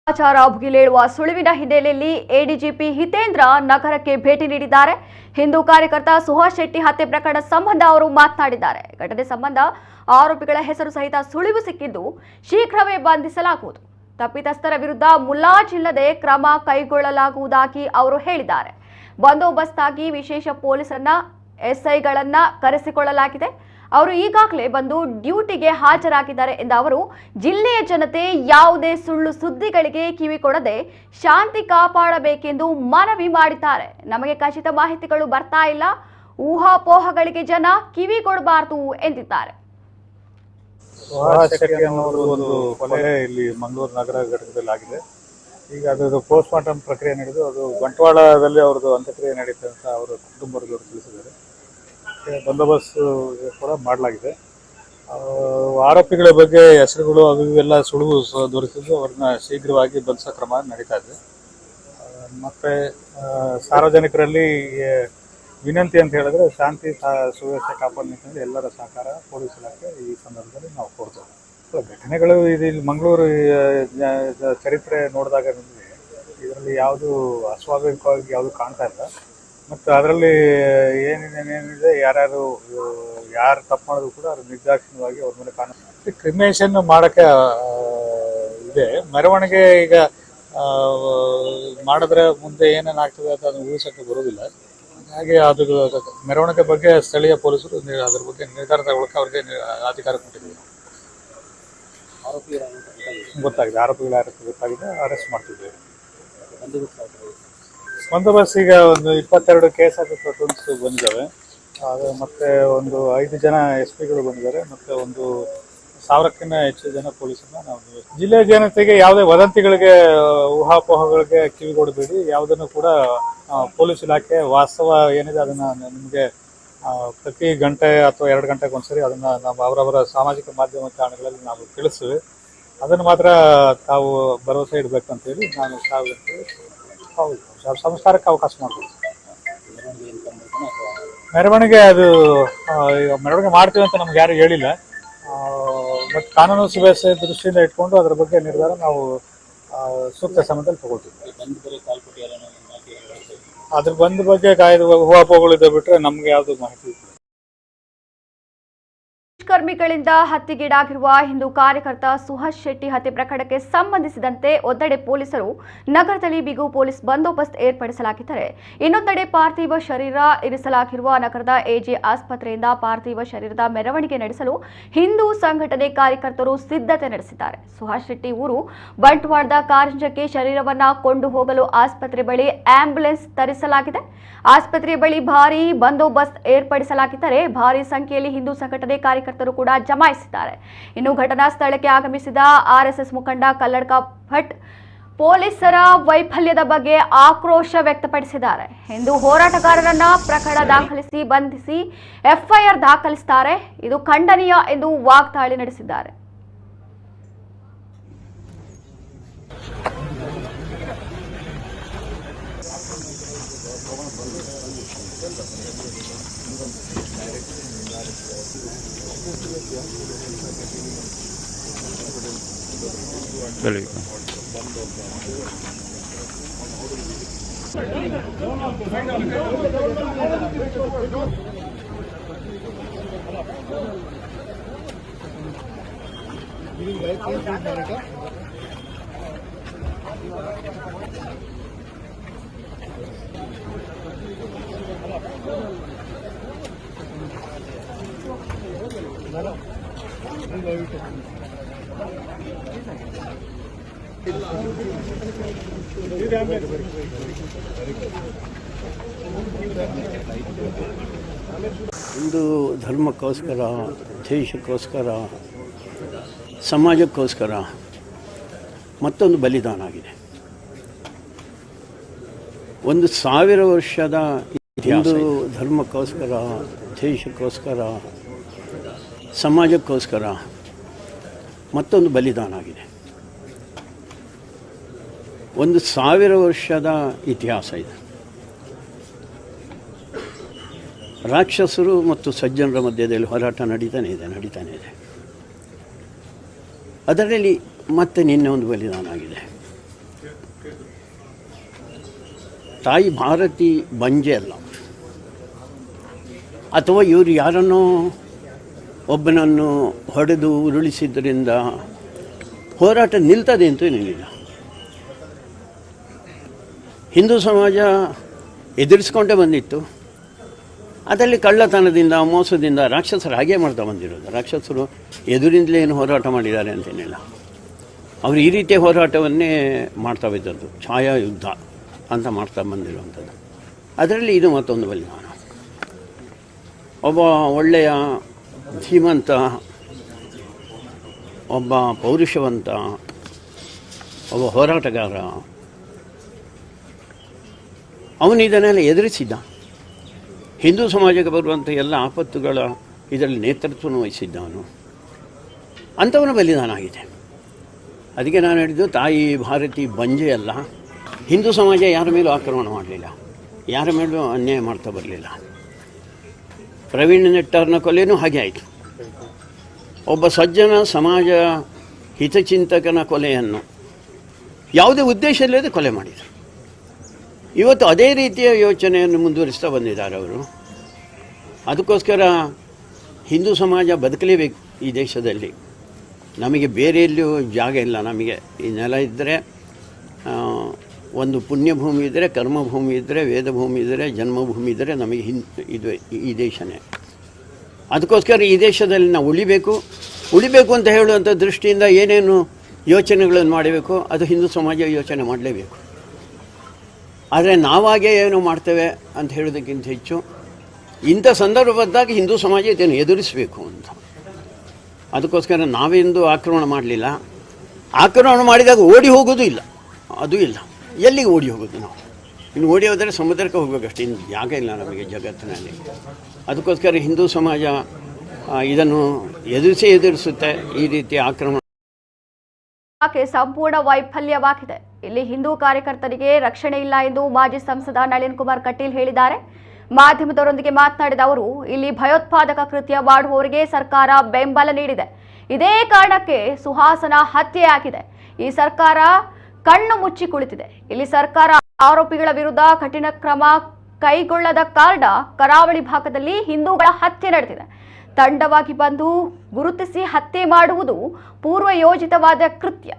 ಸಮಾಚಾರ ಭುಗಿಲೇಳುವ ಸುಳಿವಿನ ಹಿನ್ನೆಲೆಯಲ್ಲಿ ಎಡಿಜಿಪಿ ಹಿತೇಂದ್ರ ನಗರಕ್ಕೆ ಭೇಟಿ ನೀಡಿದ್ದಾರೆ. ಹಿಂದೂ ಕಾರ್ಯಕರ್ತ ಸುಹಾಸ್ ಶೆಟ್ಟಿ ಹತ್ಯೆ ಪ್ರಕರಣ ಸಂಬಂಧ ಅವರು ಮಾತನಾಡಿದ್ದಾರೆ. ಘಟನೆ ಸಂಬಂಧ ಆರೋಪಿಗಳ ಹೆಸರು ಸಹಿತ ಸುಳಿವು ಸಿಕ್ಕಿದ್ದು ಶೀಘ್ರವೇ ಬಂಧಿಸಲಾಗುವುದು. ತಪ್ಪಿತಸ್ಥರ ವಿರುದ್ಧ ಮುಲಾಜಿಲ್ಲದೆ ಕ್ರಮ ಕೈಗೊಳ್ಳಲಾಗುವುದಾಗಿ ಅವರು ಹೇಳಿದ್ದಾರೆ. ಬಂದೋಬಸ್ತಾಗಿ ವಿಶೇಷ ಪೊಲೀಸರನ್ನ ಎಸ್ಐಗಳನ್ನ ಕರೆಸಿಕೊಳ್ಳಲಾಗಿದೆ. ಅವರು ಈಗಾಗಲೇ ಬಂದು ಡ್ಯೂಟಿಗೆ ಹಾಜರಾಗಿದ್ದಾರೆ ಎಂದ ಅವರು ಜಿಲ್ಲೆಯ ಜನತೆ ಯಾವುದೇ ಸುಳ್ಳು ಸುದ್ದಿಗಳಿಗೆ ಕಿವಿ ಕೊಡದೆ ಶಾಂತಿ ಕಾಪಾಡಬೇಕೆಂದು ಮನವಿ ಮಾಡಿದ್ದಾರೆ. ನಮಗೆ ಖಚಿತ ಮಾಹಿತಿಗಳು ಬರ್ತಾ ಇಲ್ಲ, ಊಹಾಪೋಹಗಳಿಗೆ ಜನ ಕಿವಿ ಕೊಡಬಾರದು ಎಂದಿದ್ದಾರೆ. ಒಂದು ಕೊಲೆ ಇಲ್ಲಿ ಮಂಗಳೂರು ನಗರ ಘಟಕದಲ್ಲಿ ಆಗಿದೆ. ಈಗ ಅದು ಪೋಸ್ಟ್ ಮಾರ್ಟಮ್ ಪ್ರಕ್ರಿಯೆ ನಡೆದು ಅದು ಬಂಟ್ವಾಳದಲ್ಲಿ ಅವ್ರದ್ದು ಅಂತ್ಯಕ್ರಿಯೆ ನಡೀತದೆ ಅಂತ ಅವರ ಕುಟುಂಬದವರು ತಿಳಿಸಿದ್ದಾರೆ. ಬಂದೋಬಸ್ತ್ ಕೂಡ ಮಾಡಲಾಗಿದೆ. ಆರೋಪಿಗಳ ಬಗ್ಗೆ ಹೆಸರುಗಳು ಅವು ಇವೆಲ್ಲ ಸುಳಿವು ದೊರೆತಿದ್ದು ಅವ್ರನ್ನ ಶೀಘ್ರವಾಗಿ ಬಂಧಿಸೋ ಕ್ರಮ ನಡೀತಾ ಇದೆ. ಮತ್ತೆ ಸಾರ್ವಜನಿಕರಲ್ಲಿ ವಿನಂತಿ ಅಂತ ಹೇಳಿದ್ರೆ ಶಾಂತಿ ಸುವ್ಯವಸ್ಥೆ ಕಾಪಾಡ ನಿಟ್ಟಿನಲ್ಲಿ ಎಲ್ಲರ ಸಹಕಾರ ಪೊಲೀಸ್ ಇಲಾಖೆ ಈ ಸಂದರ್ಭದಲ್ಲಿ ನಾವು ಕೊಡ್ತೇವೆ. ಘಟನೆಗಳು ಇದು ಮಂಗಳೂರು ಚರಿತ್ರೆ ನೋಡಿದಾಗ ನಮಗೆ ಇದರಲ್ಲಿ ಯಾವುದು ಅಸ್ವಾಭಾವಿಕವಾಗಿ ಯಾವುದು ಕಾಣ್ತಾ ಇಲ್ಲ. ಮತ್ತು ಅದರಲ್ಲಿ ಏನೇನಿದೆ ಯಾರು ತಪ್ಪು ಮಾಡೋದು ಕೂಡ ಅದು ನಿರ್ದಾಕ್ಷಿಣ್ಯವಾಗಿ ಅವ್ರ ಮೇಲೆ ಕಾಣುತ್ತೆ. ಕ್ರಿಮಿನೇಷನ್ ಮಾಡೋಕ್ಕೆ ಇದೆ. ಮೆರವಣಿಗೆ ಈಗ ಮಾಡಿದ್ರೆ ಮುಂದೆ ಏನೇನಾಗ್ತದೆ ಅಂತ ಅದನ್ನು ಊಹಿಸೋಕ್ಕೆ ಬರೋದಿಲ್ಲ. ಹಾಗೆ ಅದು ಮೆರವಣಿಗೆ ಬಗ್ಗೆ ಸ್ಥಳೀಯ ಪೊಲೀಸರು ಅದ್ರ ಬಗ್ಗೆ ನಿರ್ಧಾರ ತಗೊಳ್ಳೋಕೆ ಅವ್ರಿಗೆ ಅಧಿಕಾರ ಕೊಟ್ಟಿದ್ದೀವಿ. ಗೊತ್ತಾಗಿದೆ, ಆರೋಪಿಗಳು ಯಾರು ಗೊತ್ತಾಗಿದೆ, ಅರೆಸ್ಟ್ ಮಾಡ್ತಿದ್ದೇವೆ. ಬಂದೋಬಸ್ತ್ ಈಗ ಒಂದು 22 ಕೇಸ್ ಪ್ಲಟೂನ್ಸ್ ಬಂದಿದ್ದಾವೆ. ಅದು ಮತ್ತೆ ಒಂದು 5 ಜನ SP ಗಳು ಬಂದಿದ್ದಾರೆ. ಮತ್ತೆ ಒಂದು 1000ಕ್ಕಿಂತ ಹೆಚ್ಚು ಜನ ಪೊಲೀಸರನ್ನ ನಾವು ಜಿಲ್ಲೆಯ ಜನತೆಗೆ ಯಾವುದೇ ವದಂತಿಗಳಿಗೆ ಊಹಾಪೋಹಗಳಿಗೆ ಕಿವಿಗೊಡಬೇಡಿ. ಯಾವುದನ್ನು ಕೂಡ ಪೊಲೀಸ್ ಇಲಾಖೆ ವಾಸ್ತವ ಏನಿದೆ ಅದನ್ನ ನಿಮಗೆ ಪ್ರತಿ ಗಂಟೆ ಅಥವಾ 2 ಗಂಟೆಗೆ ಒಂದ್ಸರಿ ಅದನ್ನ ನಾವು ಅವರವರ ಸಾಮಾಜಿಕ ಮಾಧ್ಯಮ ತಾಣಗಳಲ್ಲಿ ನಾವು ತಿಳಿಸ್ತೀವಿ. ಅದನ್ನು ಮಾತ್ರ ತಾವು ಭರವಸೆ ಇಡಬೇಕಂತೇಳಿ ನಾನು ಹೌದು ಸಂಸ್ಕಾರಕ್ಕೆ ಅವಕಾಶ ಮಾಡ್ತೀವಿ. ಮೆರವಣಿಗೆ ಅದು ಈಗ ಮೆರವಣಿಗೆ ಮಾಡ್ತೀವಿ ಅಂತ ನಮ್ಗೆ ಯಾರು ಹೇಳಿಲ್ಲ. ಬಟ್ ಕಾನೂನು ಸುವ್ಯವಸ್ಥೆ ದೃಷ್ಟಿಯಿಂದ ಇಟ್ಕೊಂಡು ಅದರ ಬಗ್ಗೆ ನಿರ್ಧಾರ ನಾವು ಸೂಕ್ತ ಸಮಯದಲ್ಲಿ ತಗೊಳ್ತೀವಿ. ಅದ್ರ ಬಂದ ಬಗ್ಗೆ ಕಾಯ್ದು ಊಹಾಪೋಹಗಳಿದೆ ಬಿಟ್ರೆ ನಮ್ಗೆ ಯಾವ್ದು ಮಾಹಿತಿ ಇಲ್ಲ. ದುಷ್ಕರ್ಮಿಗಳಿಂದ ಹತ್ಯೆಗೀಡಾಗಿರುವ ಹಿಂದೂ ಕಾರ್ಯಕರ್ತ ಸುಹಾಸ್ ಶೆಟ್ಟಿ ಹತ್ಯೆ ಪ್ರಕರಣಕ್ಕೆ ಸಂಬಂಧಿಸಿದಂತೆ ಒಂದೆಡೆ ಪೊಲೀಸರು ನಗರದಲ್ಲಿ ಬಿಗು ಪೊಲೀಸ್ ಬಂದೋಬಸ್ತ್ ಏರ್ಪಡಿಸಲಾಗಿದ್ದರೆ ಇನ್ನೊಂದೆಡೆ ಪಾರ್ಥಿವ ಶರೀರ ಇರಿಸಲಾಗಿರುವ ನಗರದ ಎಜೆ ಆಸ್ಪತ್ರೆಯಿಂದ ಪಾರ್ಥಿವ ಶರೀರದ ಮೆರವಣಿಗೆ ನಡೆಸಲು ಹಿಂದೂ ಸಂಘಟನೆ ಕಾರ್ಯಕರ್ತರು ಸಿದ್ಧತೆ ನಡೆಸಿದ್ದಾರೆ. ಸುಹಾಸ್ ಶೆಟ್ಟಿ ಊರು ಬಂಟ್ವಾಳದ ಕಾರಂಜಕ್ಕೆ ಶರೀರವನ್ನ ಕೊಂಡು ಹೋಗಲು ಆಸ್ಪತ್ರೆ ಬಳಿ ಆಂಬ್ಯುಲೆನ್ಸ್ ತರಿಸಲಾಗಿದೆ. ಆಸ್ಪತ್ರೆ ಬಳಿ ಭಾರೀ ಬಂದೋಬಸ್ತ್ ಏರ್ಪಡಿಸಲಾಗಿದ್ದರೆ ಭಾರೀ ಸಂಖ್ಯೆಯಲ್ಲಿ ಹಿಂದೂ ಸಂಘಟನೆ ಕಾರ್ಯಕರ್ತರು ಕೂಡ ಜಮಾಯಿಸಿದ್ದಾರೆ. ಇನ್ನು ಘಟನಾ ಸ್ಥಳಕ್ಕೆ ಆಗಮಿಸಿದ RSS ಮುಖಂಡ ಕಲ್ಲಡ್ಕ ಭಟ್ ಪೊಲೀಸರ ವೈಫಲ್ಯದ ಬಗ್ಗೆ ಆಕ್ರೋಶ ವ್ಯಕ್ತಪಡಿಸಿದ್ದಾರೆ. ಹಿಂದೂ ಹೋರಾಟಗಾರರನ್ನ ಪ್ರಕರಣ ದಾಖಲಿಸಿ ಬಂಧಿಸಿ FIR ದಾಖಲಿಸುತ್ತಾರೆ, ಇದು ಖಂಡನೀಯ ಎಂದು ವಾಗ್ದಾಳಿ ನಡೆಸಿದ್ದಾರೆ. ಹಿಂದೂ ಧರ್ಮಕ್ಕೋಸ್ಕರ, ದೇಶಕ್ಕೋಸ್ಕರ, ಸಮಾಜಕ್ಕೋಸ್ಕರ ಮತ್ತೊಂದು ಬಲಿದಾನ ಆಗಿದೆ. 1000 ವರ್ಷದ ಹಿಂದೂ ಧರ್ಮಕ್ಕೋಸ್ಕರ, ದೇಶಕ್ಕೋಸ್ಕರ, ಸಮಾಜಕ್ಕೋಸ್ಕರ ಮತ್ತೊಂದು ಬಲಿದಾನ ಆಗಿದೆ. 1000 ವರ್ಷದ ಇತಿಹಾಸ ಇದೆ. ರಾಕ್ಷಸರು ಮತ್ತು ಸಜ್ಜನರ ಮಧ್ಯದಲ್ಲಿ ಹೋರಾಟ ನಡೀತಾನೆ ಇದೆ. ಅದರಲ್ಲಿ ಮತ್ತೆ ನಿನ್ನೆ ಒಂದು ಬಲಿದಾನ ಆಗಿದೆ. ತಾಯಿ ಭಾರತಿ ಬಂಜೆ ಅಲ್ಲ, ಅಥವಾ ಇವರು ಯಾರನ್ನೋ ಒಬ್ಬನನ್ನು ಹೊಡೆದು ಉರುಳಿಸಿದ್ದರಿಂದ ಹೋರಾಟ ನಿಲ್ತದೆ ಅಂತೂ ಏನಿಲ್ಲ. ಹಿಂದೂ ಸಮಾಜ ಎದುರಿಸ್ಕೊಂಡೇ ಬಂದಿತ್ತು. ಅದರಲ್ಲಿ ಕಳ್ಳತನದಿಂದ ಮೋಸದಿಂದ ರಾಕ್ಷಸರು ಹಾಗೇ ಮಾಡ್ತಾ ಬಂದಿರೋದು. ರಾಕ್ಷಸರು ಎದುರಿಂದಲೇ ಏನು ಹೋರಾಟ ಮಾಡಿದ್ದಾರೆ ಅಂತೇನಿಲ್ಲ. ಅವರು ಈ ರೀತಿಯ ಹೋರಾಟವನ್ನೇ ಮಾಡ್ತಾ ಬಿದ್ದದ್ದು, ಛಾಯಾ ಯುದ್ಧ ಅಂತ ಮಾಡ್ತಾ ಬಂದಿರುವಂಥದ್ದು. ಅದರಲ್ಲಿ ಇದು ಮತ್ತೊಂದು ಬಲಿದಾನ. ಒಬ್ಬ ಒಳ್ಳೆಯ ಧೀಮಂತ, ಒಬ್ಬ ಪೌರುಷವಂತ, ಒಬ್ಬ ಹೋರಾಟಗಾರ, ಅವನು ಇದನ್ನೆಲ್ಲ ಎದುರಿಸಿದ್ದ. ಹಿಂದೂ ಸಮಾಜಕ್ಕೆ ಬರುವಂಥ ಎಲ್ಲ ಆಪತ್ತುಗಳ ಇದರಲ್ಲಿ ನೇತೃತ್ವವನ್ನು ವಹಿಸಿದ್ದವನು. ಅಂಥವನ ಬಲಿದಾನ ಆಗಿದೆ. ಅದಕ್ಕೆ ನಾನು ಹೇಳಿದ್ದು, ತಾಯಿ ಭಾರತಿ ಬಂಜೆ ಅಲ್ಲ. ಹಿಂದೂ ಸಮಾಜ ಯಾರ ಮೇಲೂ ಆಕ್ರಮಣ ಮಾಡಲಿಲ್ಲ, ಯಾರ ಮೇಲೂ ಅನ್ಯಾಯ ಮಾಡ್ತಾ ಬರಲಿಲ್ಲ. ಪ್ರವೀಣ್ ನೆಟ್ಟಾರ್ನ ಕೊಲೆಯೂ ಹಾಗೆ ಆಯಿತು. ಒಬ್ಬ ಸಜ್ಜನ ಸಮಾಜ ಹಿತಚಿಂತಕನ ಕೊಲೆಯನ್ನು ಯಾವುದೇ ಉದ್ದೇಶ ಇಲ್ಲದೆ ಕೊಲೆ ಮಾಡಿದರು. ಇವತ್ತು ಅದೇ ರೀತಿಯ ಯೋಚನೆಯನ್ನು ಮುಂದುವರಿಸ್ತಾ ಬಂದಿದ್ದಾರೆ ಅವರು. ಅದಕ್ಕೋಸ್ಕರ ಹಿಂದೂ ಸಮಾಜ ಬದುಕಲೇಬೇಕು ಈ ದೇಶದಲ್ಲಿ. ನಮಗೆ ಬೇರೆ ಎಲ್ಲಿಯೂ ಜಾಗ ಇಲ್ಲ. ನಮಗೆ ಈ ನೆಲ ಇದ್ದರೆ, ಒಂದು ಪುಣ್ಯಭೂಮಿ ಇದ್ದರೆ, ಕರ್ಮಭೂಮಿ ಇದ್ದರೆ, ವೇದಭೂಮಿ ಇದ್ದರೆ, ಜನ್ಮಭೂಮಿ ಇದ್ದರೆ ನಮಗೆ ಇದು ಈ ದೇಶನೇ. ಅದಕ್ಕೋಸ್ಕರ ಈ ದೇಶದಲ್ಲಿ ನಾವು ಉಳಿಬೇಕು ಅಂತ ಹೇಳುವಂಥ ದೃಷ್ಟಿಯಿಂದ ಏನೇನು ಯೋಚನೆಗಳನ್ನು ಮಾಡಬೇಕು ಅದು ಹಿಂದೂ ಸಮಾಜ ಯೋಚನೆ ಮಾಡಲೇಬೇಕು. ಆದರೆ ನಾವಾಗೇ ಏನು ಮಾಡ್ತೇವೆ ಅಂತ ಹೇಳೋದಕ್ಕಿಂತ ಹೆಚ್ಚು ಇಂಥ ಸಂದರ್ಭದಾಗ ಹಿಂದೂ ಸಮಾಜ ಇದನ್ನು ಎದುರಿಸಬೇಕು ಅಂತ. ಅದಕ್ಕೋಸ್ಕರ ನಾವೆಂದು ಆಕ್ರಮಣ ಮಾಡಲಿಲ್ಲ. ಆಕ್ರಮಣ ಮಾಡಿದಾಗ ಓಡಿ ಹೋಗೋದು ಇಲ್ಲ, ಅದು ಇಲ್ಲ. ಎಲ್ಲಿಗೆ ಓಡಿ ಹೋಗೋದು ನಾವು? ಇನ್ನು ಓಡಿ ಹೋದರೆ ಸಮುದ್ರಕ್ಕೆ ಹೋಗಬೇಕಷ್ಟೇ, ಇನ್ನು ಜಾಗ ಇಲ್ಲ ನಮಗೆ ಜಗತ್ತಿನಲ್ಲಿ. ಅದಕ್ಕೋಸ್ಕರ ಹಿಂದೂ ಸಮಾಜ ಇದನ್ನು ಎದುರಿಸುತ್ತೆ ಈ ರೀತಿ ಆಕ್ರಮಣ. ಸಂಪೂರ್ಣ ವೈಫಲ್ಯವಾಗಿದೆ. ಇಲ್ಲಿ ಹಿಂದೂ ಕಾರ್ಯಕರ್ತರಿಗೆ ರಕ್ಷಣೆ ಇಲ್ಲ ಎಂದು ಮಾಜಿ ಸಂಸದ ನಳಿನ್ ಕುಮಾರ್ ಕಟೀಲ್ ಹೇಳಿದ್ದಾರೆ. ಮಾಧ್ಯಮದವರೊಂದಿಗೆ ಮಾತನಾಡಿದ ಅವರು, ಇಲ್ಲಿ ಭಯೋತ್ಪಾದಕ ಕೃತ್ಯ ಮಾಡುವವರಿಗೆ ಸರ್ಕಾರ ಬೆಂಬಲ ನೀಡಿದೆ. ಇದೇ ಕಾರಣಕ್ಕೆ ಸುಹಾಸನ ಹತ್ಯೆಯಾಗಿದೆ. ಈ ಸರ್ಕಾರ ಕಣ್ಣು ಮುಚ್ಚಿ ಕುಳಿತಿದೆ. ಇಲ್ಲಿ ಸರ್ಕಾರ ಆರೋಪಿಗಳ ವಿರುದ್ಧ ಕಠಿಣ ಕ್ರಮ ಕೈಗೊಳ್ಳದ ಕಾರಣ ಕರಾವಳಿ ಭಾಗದಲ್ಲಿ ಹಿಂದೂಗಳ ಹತ್ಯೆ ನಡೆದಿದೆ. ತಂಡವಾಗಿ ಬಂದು ಗುರುತಿಸಿ ಹತ್ಯೆ ಮಾಡುವುದು ಪೂರ್ವ ಯೋಜಿತವಾದ ಕೃತ್ಯ.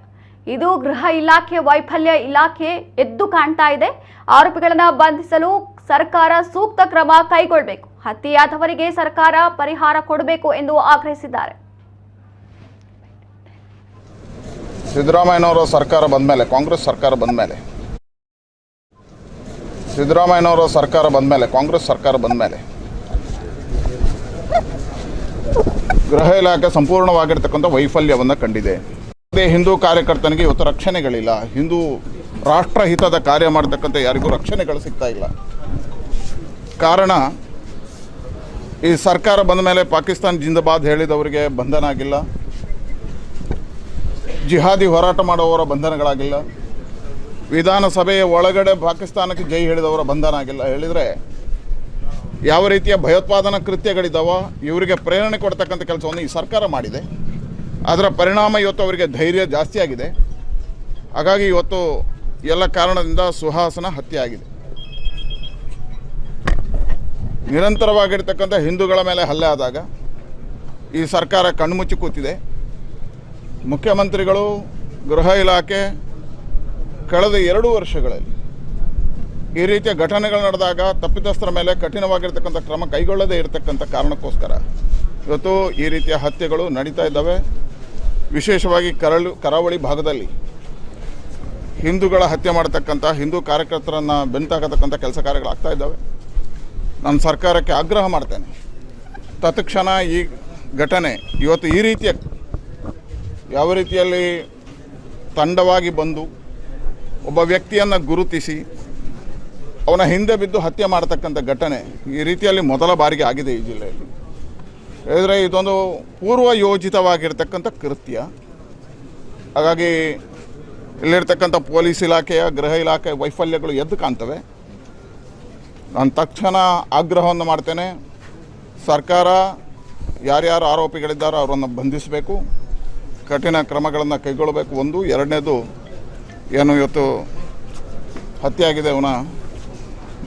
ಇದು ಗೃಹ ಇಲಾಖೆ ವೈಫಲ್ಯ. ಇಲಾಖೆ ಎದ್ದು ಕಾಣ್ತಾ ಇದೆ. ಆರೋಪಿಗಳನ್ನು ಬಂಧಿಸಲು ಸರ್ಕಾರ ಸೂಕ್ತ ಕ್ರಮ ಕೈಗೊಳ್ಳಬೇಕು. ಹತ್ಯೆಯಾದವರಿಗೆ ಸರ್ಕಾರ ಪರಿಹಾರ ಕೊಡಬೇಕು ಎಂದು ಆಗ್ರಹಿಸಿದ್ದಾರೆ. ಸಿದ್ದರಾಮಯ್ಯನವರ ಸರ್ಕಾರ ಬಂದ ಮೇಲೆ, ಕಾಂಗ್ರೆಸ್ ಸರ್ಕಾರ ಬಂದ ಮೇಲೆ, ಗೃಹ ಇಲಾಖೆ ಸಂಪೂರ್ಣವಾಗಿರ್ತಕ್ಕಂಥ ವೈಫಲ್ಯವನ್ನು ಕಂಡಿದೆ. ಅದೇ ಹಿಂದೂ ಕಾರ್ಯಕರ್ತನಿಗೆ ಇವತ್ತು ರಕ್ಷಣೆಗಳಿಲ್ಲ. ಹಿಂದೂ ರಾಷ್ಟ್ರಹಿತದ ಕಾರ್ಯ ಮಾಡ್ತಕ್ಕಂಥ ಯಾರಿಗೂ ರಕ್ಷಣೆಗಳು ಸಿಗ್ತಾ ಇಲ್ಲ. ಕಾರಣ, ಈ ಸರ್ಕಾರ ಬಂದ ಮೇಲೆ ಪಾಕಿಸ್ತಾನ ಜಿಂದಾಬಾದ್ ಹೇಳಿದವರಿಗೆ ಬಂಧನ ಆಗಿಲ್ಲ, ಜಿಹಾದಿ ಹೋರಾಟ ಮಾಡುವವರ ಬಂಧನಗಳಾಗಿಲ್ಲ, ವಿಧಾನಸಭೆಯ ಒಳಗಡೆ ಪಾಕಿಸ್ತಾನಕ್ಕೆ ಜೈ ಹೇಳಿದವರ ಬಂಧನ ಆಗಿಲ್ಲ. ಹೇಳಿದರೆ ಯಾವ ರೀತಿಯ ಭಯೋತ್ಪಾದನಾ ಕೃತ್ಯಗಳಿದ್ದಾವೋ ಇವರಿಗೆ ಪ್ರೇರಣೆ ಕೊಡ್ತಕ್ಕಂಥ ಕೆಲಸವನ್ನು ಈ ಸರ್ಕಾರ ಮಾಡಿದೆ. ಅದರ ಪರಿಣಾಮ ಇವತ್ತು ಅವರಿಗೆ ಧೈರ್ಯ ಜಾಸ್ತಿ ಆಗಿದೆ. ಹಾಗಾಗಿ ಇವತ್ತು ಎಲ್ಲ ಕಾರಣದಿಂದ ಸುಹಾಸನ ಹತ್ಯೆ ಆಗಿದೆ. ನಿರಂತರವಾಗಿರ್ತಕ್ಕಂಥ ಹಿಂದೂಗಳ ಮೇಲೆ ಹಲ್ಲೆ ಆದಾಗ ಈ ಸರ್ಕಾರ ಕಣ್ಮುಚ್ಚಿ ಕೂತಿದೆ. ಮುಖ್ಯಮಂತ್ರಿಗಳು, ಗೃಹ ಇಲಾಖೆ ಕಳೆದ 2 ವರ್ಷಗಳಲ್ಲಿ ಈ ರೀತಿಯ ಘಟನೆಗಳು ನಡೆದಾಗ ತಪ್ಪಿತಸ್ಥರ ಮೇಲೆ ಕಠಿಣವಾಗಿರ್ತಕ್ಕಂಥ ಕ್ರಮ ಕೈಗೊಳ್ಳದೇ ಇರತಕ್ಕಂಥ ಕಾರಣಕ್ಕೋಸ್ಕರ ಇವತ್ತು ಈ ರೀತಿಯ ಹತ್ಯೆಗಳು ನಡೀತಾ ಇದ್ದಾವೆ. ವಿಶೇಷವಾಗಿ ಕರಾವಳಿ ಭಾಗದಲ್ಲಿ ಹಿಂದೂಗಳ ಹತ್ಯೆ ಮಾಡತಕ್ಕಂಥ, ಹಿಂದೂ ಕಾರ್ಯಕರ್ತರನ್ನು ಬೆಂತಾಕತಕ್ಕಂಥ ಕೆಲಸ ಕಾರ್ಯಗಳಾಗ್ತಾ ಇದ್ದಾವೆ. ನಾನು ಸರ್ಕಾರಕ್ಕೆ ಆಗ್ರಹ ಮಾಡ್ತೇನೆ, ತತ್ಕ್ಷಣ ಈ ಘಟನೆ ಇವತ್ತು ಈ ರೀತಿಯ ಯಾವ ರೀತಿಯಲ್ಲಿ ತಂಡವಾಗಿ ಬಂದು ಒಬ್ಬ ವ್ಯಕ್ತಿಯನ್ನು ಗುರುತಿಸಿ ಅವನ ಹಿಂದೆ ಬಿದ್ದು ಹತ್ಯೆ ಮಾಡತಕ್ಕಂಥ ಘಟನೆ ಈ ರೀತಿಯಲ್ಲಿ ಮೊದಲ ಬಾರಿಗೆ ಆಗಿದೆ ಈ ಜಿಲ್ಲೆಯಲ್ಲಿ. ಹೇಳಿದರೆ ಇದೊಂದು ಪೂರ್ವ ಯೋಜಿತವಾಗಿರ್ತಕ್ಕಂಥ ಕೃತ್ಯ. ಹಾಗಾಗಿ ಇಲ್ಲಿರ್ತಕ್ಕಂಥ ಪೊಲೀಸ್ ಇಲಾಖೆಯ, ಗೃಹ ಇಲಾಖೆ ವೈಫಲ್ಯಗಳು ಎದ್ದು ಕಾಣ್ತವೆ. ನಾನು ತಕ್ಷಣ ಆಗ್ರಹವನ್ನು ಮಾಡ್ತೇನೆ, ಸರ್ಕಾರ ಯಾರ್ಯಾರು ಆರೋಪಿಗಳಿದ್ದಾರೋ ಅವರನ್ನು ಬಂಧಿಸಬೇಕು, ಕಠಿಣ ಕ್ರಮಗಳನ್ನು ಕೈಗೊಳ್ಳಬೇಕು. ಒಂದು, ಎರಡನೇದು ಏನು ಇವತ್ತು ಹತ್ಯೆ ಆಗಿದೆ ಅವನ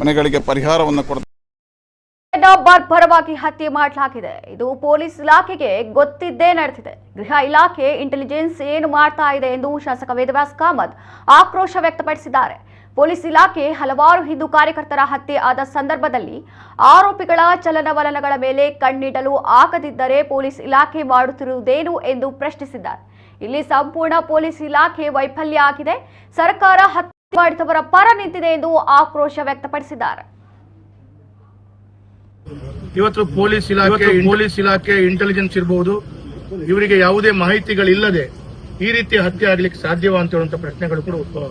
ಮನೆಗಳಿಗೆ ಪರಿಹಾರವನ್ನು ಕೊಡ್ತಾರೆ. ಬರ್ಬರವಾಗಿ ಹತ್ಯೆ ಮಾಡಲಾಗಿದೆ. ಇದು ಪೊಲೀಸ್ ಇಲಾಖೆಗೆ ಗೊತ್ತಿದ್ದೇ ನಡೆದಿದೆ. ಗೃಹ ಇಲಾಖೆ ಇಂಟೆಲಿಜೆನ್ಸ್ ಏನು ಮಾಡ್ತಾ ಇದೆ ಎಂದು ಶಾಸಕ ವೇದವ್ಯಾಸ್ ಕಾಮತ್ ಆಕ್ರೋಶ ವ್ಯಕ್ತಪಡಿಸಿದ್ದಾರೆ. ಪೊಲೀಸ್ ಇಲಾಖೆ ಹಲವಾರು ಹಿಂದೂ ಕಾರ್ಯಕರ್ತರ ಹತ್ಯೆ ಆದ ಸಂದರ್ಭದಲ್ಲಿ ಆರೋಪಿಗಳ ಚಲನವಲನಗಳ ಮೇಲೆ ಕಣ್ಣಿಡಲು ಆಗದಿದ್ದರೆ ಪೊಲೀಸ್ ಇಲಾಖೆ ಮಾಡುತ್ತಿರುವುದೇನು ಎಂದು ಪ್ರಶ್ನಿಸಿದ್ದಾರೆ. ಇಲ್ಲಿ ಸಂಪೂರ್ಣ ಪೊಲೀಸ್ ಇಲಾಖೆ ವೈಫಲ್ಯ ಆಗಿದೆ. ಸರ್ಕಾರ ಹತ್ಯೆ ಮಾಡಿದವರ ಪರ ನಿಂತಿದೆ ಎಂದು ಆಕ್ರೋಶ ವ್ಯಕ್ತಪಡಿಸಿದ್ದಾರೆ. ಇವತ್ತು ಪೊಲೀಸ್ ಇಲಾಖೆ ಇಂಟೆಲಿಜೆನ್ಸ್ ಇರಬಹುದು, ಇವರಿಗೆ ಯಾವುದೇ ಮಾಹಿತಿಗಳಿಲ್ಲದೆ ಈ ರೀತಿ ಹತ್ಯೆ ಆಗ್ಲಿಕ್ಕೆ ಸಾಧ್ಯವಾ ಅಂತ ಹೇಳುವಂತ ಪ್ರಶ್ನೆಗಳು ಕೂಡ ಉದ್ಭವ.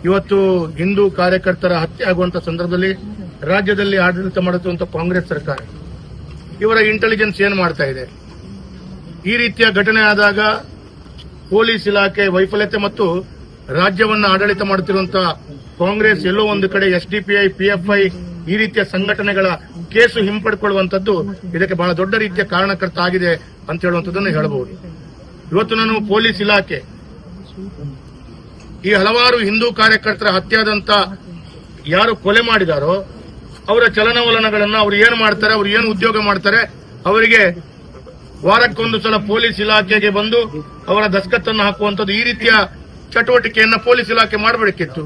ಇವತ್ತು ಹಿಂದೂ ಕಾರ್ಯಕರ್ತರ ಹತ್ಯೆ ಆಗುವಂತ ಸಂದರ್ಭದಲ್ಲಿ ರಾಜ್ಯದಲ್ಲಿ ಆಡಳಿತ ಮಾಡುತ್ತಿರುವಂತಹ ಕಾಂಗ್ರೆಸ್ ಸರ್ಕಾರ ಇವರ ಇಂಟೆಲಿಜೆನ್ಸ್ ಏನ್ ಮಾಡ್ತಾ ಇದೆ? ಈ ರೀತಿಯ ಘಟನೆ ಆದಾಗ ಪೊಲೀಸ್ ಇಲಾಖೆ ವೈಫಲ್ಯತೆ ಮತ್ತು ರಾಜ್ಯವನ್ನ ಆಡಳಿತ ಮಾಡುತ್ತಿರುವಂತಹ ಕಾಂಗ್ರೆಸ್ ಎಲ್ಲೋ ಒಂದು ಕಡೆ SDPI, PFI ಈ ರೀತಿಯ ಸಂಘಟನೆಗಳ ಕೇಸು ಹಿಂಪಡ್ಕೊಳ್ಳುವಂತದ್ದು ಇದಕ್ಕೆ ಬಹಳ ದೊಡ್ಡ ರೀತಿಯ ಕಾರಣಕರ್ತ ಆಗಿದೆ ಅಂತ ಹೇಳುವಂತದ್ದನ್ನು ಹೇಳಬಹುದು. ಇವತ್ತು ನಾನು ಪೊಲೀಸ್ ಇಲಾಖೆ ಈ ಹಲವಾರು ಹಿಂದೂ ಕಾರ್ಯಕರ್ತರ ಹತ್ಯೆಯಾದಂತ ಯಾರು ಕೊಲೆ ಮಾಡಿದಾರೋ ಅವರ ಚಲನವಲನಗಳನ್ನ ಅವ್ರು ಏನ್ ಮಾಡ್ತಾರೆ, ಅವ್ರು ಏನು ಉದ್ಯೋಗ ಮಾಡ್ತಾರೆ, ಅವರಿಗೆ ವಾರಕ್ಕೊಂದು ಸಲ ಪೊಲೀಸ್ ಇಲಾಖೆಗೆ ಬಂದು ಅವರ ದಸ್ಕತ್ತನ್ನು ಹಾಕುವಂತದ್ದು ಈ ರೀತಿಯ ಚಟುವಟಿಕೆಯನ್ನ ಪೊಲೀಸ್ ಇಲಾಖೆ ಮಾಡಬೇಕಿತ್ತು.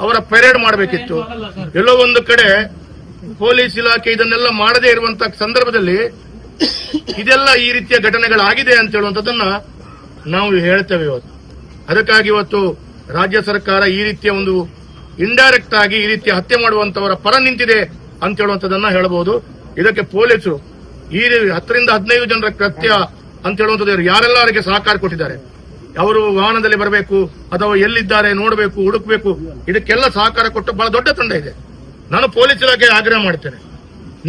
ಅವರ ಪೆರೇಡ್ ಮಾಡಬೇಕಿತ್ತು. ಎಲ್ಲೋ ಒಂದು ಕಡೆ ಪೊಲೀಸ್ ಇಲಾಖೆ ಇದನ್ನೆಲ್ಲ ಮಾಡದೇ ಇರುವಂತಹ ಸಂದರ್ಭದಲ್ಲಿ ಇದೆಲ್ಲ ಈ ರೀತಿಯ ಘಟನೆಗಳಾಗಿದೆ ಅಂತ ಹೇಳುವಂತದನ್ನ ನಾವು ಹೇಳ್ತೇವೆ ಇವತ್ತು. ಅದಕ್ಕಾಗಿ ಇವತ್ತು ರಾಜ್ಯ ಸರ್ಕಾರ ಈ ರೀತಿಯ ಒಂದು ಇಂಡೈರೆಕ್ಟ್ ಆಗಿ ಈ ರೀತಿಯ ಹತ್ಯೆ ಮಾಡುವಂತವರ ಪರ ನಿಂತಿದೆ ಅಂತ ಹೇಳುವಂತದನ್ನ ಹೇಳಬಹುದು. ಇದಕ್ಕೆ ಪೊಲೀಸರು ಈ 10 ರಿಂದ 15 ಜನರ ಕೃತ್ಯ ಅಂತ ಹೇಳುವಂತದ್ದು ಯಾರೆಲ್ಲ ಅವರಿಗೆ ಸಹಕಾರ ಕೊಟ್ಟಿದ್ದಾರೆ, ಅವರು ವಾಹನದಲ್ಲಿ ಬರಬೇಕು ಅಥವಾ ಎಲ್ಲಿದ್ದಾರೆ ನೋಡಬೇಕು, ಹುಡುಕಬೇಕು, ಇದಕ್ಕೆಲ್ಲ ಸಹಕಾರ ಕೊಟ್ಟು ಬಹಳ ದೊಡ್ಡ ತಂಡ ಇದೆ. ನಾನು ಪೊಲೀಸ್ ಇಲಾಖೆ ಆಗ್ರಹ ಮಾಡ್ತೇನೆ,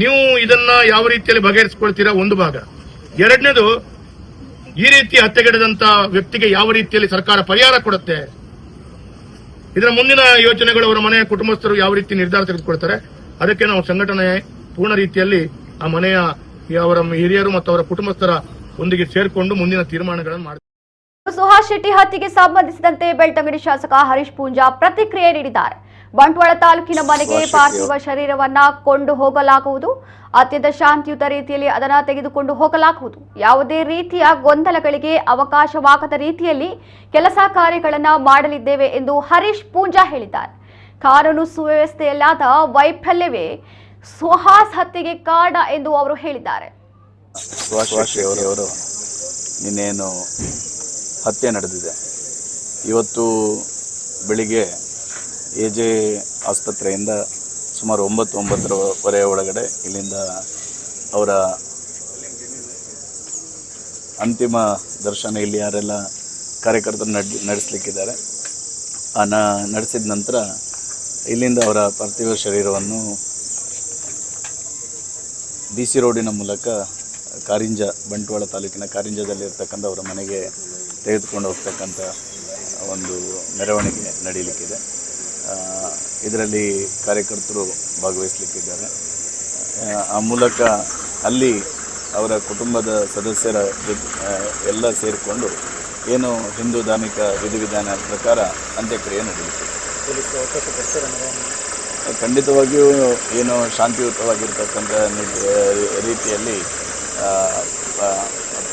ನೀವು ಇದನ್ನ ಯಾವ ರೀತಿಯಲ್ಲಿ ಬಗೆಹರಿಸಿಕೊಳ್ತೀರಾ ಒಂದು ಭಾಗ. ಎರಡನೇದು, ಈ ರೀತಿ ಹತ್ಯೆಗಡೆದಂತ ವ್ಯಕ್ತಿಗೆ ಯಾವ ರೀತಿಯಲ್ಲಿ ಸರ್ಕಾರ ಪರಿಹಾರ ಕೊಡುತ್ತೆ, ಇದರ ಮುಂದಿನ ಯೋಚನೆಗಳು ಅವರ ಮನೆಯ ಕುಟುಂಬಸ್ಥರು ಯಾವ ರೀತಿ ನಿರ್ಧಾರ ತೆಗೆದುಕೊಳ್ತಾರೆ, ಅದಕ್ಕೆ ನಾವು ಸಂಘಟನೆ ಪೂರ್ಣ ರೀತಿಯಲ್ಲಿ ಆ ಮನೆಯ ಅವರ ಹಿರಿಯರು ಮತ್ತು ಅವರ ಕುಟುಂಬಸ್ಥರ ಒಂದಿಗೆ ಸೇರ್ಕೊಂಡು ಮುಂದಿನ ತೀರ್ಮಾನಗಳನ್ನು ಮಾಡ್ತಾರೆ. ಸುಹಾಸ್ ಶೆಟ್ಟಿ ಹತ್ಯೆಗೆ ಸಂಬಂಧಿಸಿದಂತೆ ಬೆಳ್ತಂಗಡಿ ಶಾಸಕ ಹರೀಶ್ ಪೂಂಜಾ ಪ್ರತಿಕ್ರಿಯೆ ನೀಡಿದ್ದಾರೆ. ಬಂಟ್ವಾಳ ತಾಲೂಕಿನ ಮನೆಗೆ ಪಾರ್ಥಿವ ಶರೀರವನ್ನ ಕೊಂಡು ಹೋಗಲಾಗುವುದು. ಅತ್ಯಂತ ಶಾಂತಿಯುತ ರೀತಿಯಲ್ಲಿ ಅದನ್ನು ತೆಗೆದುಕೊಂಡು ಹೋಗಲಾಗುವುದು. ಯಾವುದೇ ರೀತಿಯ ಗೊಂದಲಗಳಿಗೆ ಅವಕಾಶವಾಗದ ರೀತಿಯಲ್ಲಿ ಕೆಲಸ ಕಾರ್ಯಗಳನ್ನು ಮಾಡಲಿದ್ದೇವೆ ಎಂದು ಹರೀಶ್ ಪೂಂಜಾ ಹೇಳಿದ್ದಾರೆ. ಕಾನೂನು ಸುವ್ಯವಸ್ಥೆಯಲ್ಲಾದ ವೈಫಲ್ಯವೇ ಸುಹಾಸ್ ಹತ್ಯೆಗೆ ಕಾರಣ ಎಂದು ಅವರು ಹೇಳಿದ್ದಾರೆ. ಅವರು ನಿನ್ನೇನು ಹತ್ಯೆ ನಡೆದಿದೆ, ಇವತ್ತು ಬೆಳಿಗ್ಗೆ AJ ಆಸ್ಪತ್ರೆಯಿಂದ ಸುಮಾರು 9:09 ಒಳಗಡೆ ಇಲ್ಲಿಂದ ಅವರ ಅಂತಿಮ ದರ್ಶನ ಇಲ್ಲಿ ಯಾರೆಲ್ಲ ಕಾರ್ಯಕರ್ತರು ನಡೆಸಲಿಕ್ಕಿದ್ದಾರೆ ನಡೆಸಿದ ನಂತರ ಇಲ್ಲಿಂದ ಅವರ ಪಾರ್ಥಿವ ಶರೀರವನ್ನು DC ರೋಡಿನ ಮೂಲಕ ಕಾರಿಂಜ, ಬಂಟ್ವಾಳ ತಾಲೂಕಿನ ಕಾರಿಂಜದಲ್ಲಿರ್ತಕ್ಕಂಥ ಅವರ ಮನೆಗೆ ತೆಗೆದುಕೊಂಡು ಹೋಗ್ತಕ್ಕಂಥ ಒಂದು ಮೆರವಣಿಗೆ ನಡೀಲಿಕ್ಕಿದೆ. ಇದರಲ್ಲಿ ಕಾರ್ಯಕರ್ತರು ಭಾಗವಹಿಸಲಿಕ್ಕಿದ್ದಾರೆ. ಆ ಮೂಲಕ ಅಲ್ಲಿ ಅವರ ಕುಟುಂಬದ ಸದಸ್ಯರ ಎಲ್ಲ ಸೇರಿಕೊಂಡು ಏನು ಹಿಂದೂ ಧಾರ್ಮಿಕ ವಿಧಿವಿಧಾನ ಪ್ರಕಾರ ಅಂತ್ಯಕ್ರಿಯೆ ನಡೆಯುತ್ತೆ. ಖಂಡಿತವಾಗಿಯೂ ಏನು ಶಾಂತಿಯುತವಾಗಿರ್ತಕ್ಕಂಥ ರೀತಿಯಲ್ಲಿ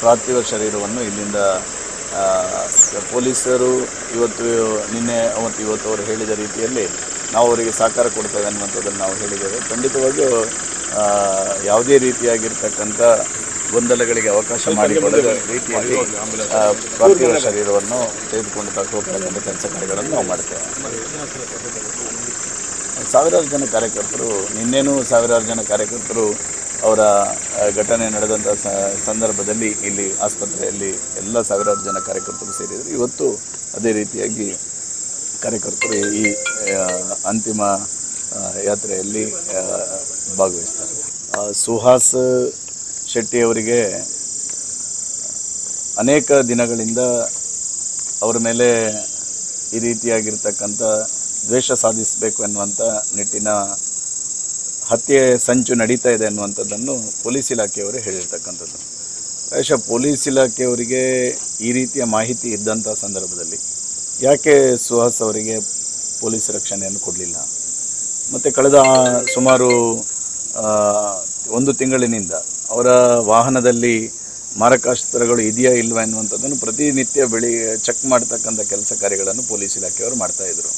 ಪಾರ್ಥಿವ ಶರೀರವನ್ನು ಇಲ್ಲಿಂದ ಪೊಲೀಸರು ನಿನ್ನೆ ಮತ್ತು ಇವತ್ತು ಅವರು ಹೇಳಿದ ರೀತಿಯಲ್ಲಿ ನಾವು ಅವರಿಗೆ ಸಹಕಾರ ಕೊಡ್ತೇವೆ ಅನ್ನುವಂಥದ್ದನ್ನು ನಾವು ಹೇಳಿದ್ದೇವೆ. ಖಂಡಿತವಾಗಿಯೂ ಯಾವುದೇ ರೀತಿಯಾಗಿರ್ತಕ್ಕಂಥ ಗೊಂದಲಗಳಿಗೆ ಅವಕಾಶ ಮಾಡಿಕೊಳ್ಳದ ರೀತಿಯಲ್ಲಿ ಪಾರ್ಥಿವ ಶರೀರವನ್ನು ತೆಗೆದುಕೊಂಡು ಹೋಗ್ತಕ್ಕಂಥ ಕೆಲಸ ಕಾರ್ಯಗಳನ್ನು ನಾವು ಮಾಡ್ತೇವೆ. ಸಾವಿರಾರು ಜನ ಕಾರ್ಯಕರ್ತರು, ನಿನ್ನೇನೂ ಸಾವಿರಾರು ಜನ ಕಾರ್ಯಕರ್ತರು ಅವರ ಘಟನೆ ನಡೆದಂಥ ಸಂದರ್ಭದಲ್ಲಿ ಇಲ್ಲಿ ಆಸ್ಪತ್ರೆಯಲ್ಲಿ ಎಲ್ಲ ಸಾವಿರಾರು ಜನ ಕಾರ್ಯಕರ್ತರು ಸೇರಿದರು. ಇವತ್ತು ಅದೇ ರೀತಿಯಾಗಿ ಕಾರ್ಯಕರ್ತರು ಈ ಅಂತಿಮ ಯಾತ್ರೆಯಲ್ಲಿ ಭಾಗವಹಿಸ್ತಾರೆ. ಸುಹಾಸ್ ಶೆಟ್ಟಿ ಅವರಿಗೆ ಅನೇಕ ದಿನಗಳಿಂದ ಅವರ ಮೇಲೆ ಈ ರೀತಿಯಾಗಿರ್ತಕ್ಕಂಥ ದ್ವೇಷ ಸಾಧಿಸಬೇಕು ಎನ್ನುವಂಥ ನಿಟ್ಟಿನ ಹತ್ಯೆ ಸಂಚು ನಡೀತಾ ಇದೆ ಅನ್ನುವಂಥದ್ದನ್ನು ಪೊಲೀಸ್ ಇಲಾಖೆಯವರು ಹೇಳಿರ್ತಕ್ಕಂಥದ್ದು. ಪ್ರಾಯಶಃ ಪೊಲೀಸ್ ಇಲಾಖೆಯವರಿಗೆ ಈ ರೀತಿಯ ಮಾಹಿತಿ ಇದ್ದಂಥ ಸಂದರ್ಭದಲ್ಲಿ ಯಾಕೆ ಸುಹಾಸ್ ಅವರಿಗೆ ಪೊಲೀಸ್ ರಕ್ಷಣೆಯನ್ನು ಕೊಡಲಿಲ್ಲ? ಮತ್ತು ಕಳೆದ ಸುಮಾರು 1 ತಿಂಗಳಿನಿಂದ ಅವರ ವಾಹನದಲ್ಲಿ ಮಾರಕಾಸ್ತ್ರಗಳು ಇದೆಯಾ ಇಲ್ವಾ ಎನ್ನುವಂಥದ್ದನ್ನು ಪ್ರತಿನಿತ್ಯ ಚೆಕ್ ಮಾಡ್ತಕ್ಕಂಥ ಕೆಲಸ ಕಾರ್ಯಗಳನ್ನು ಪೊಲೀಸ್ ಇಲಾಖೆಯವರು ಮಾಡ್ತಾಯಿದ್ರು.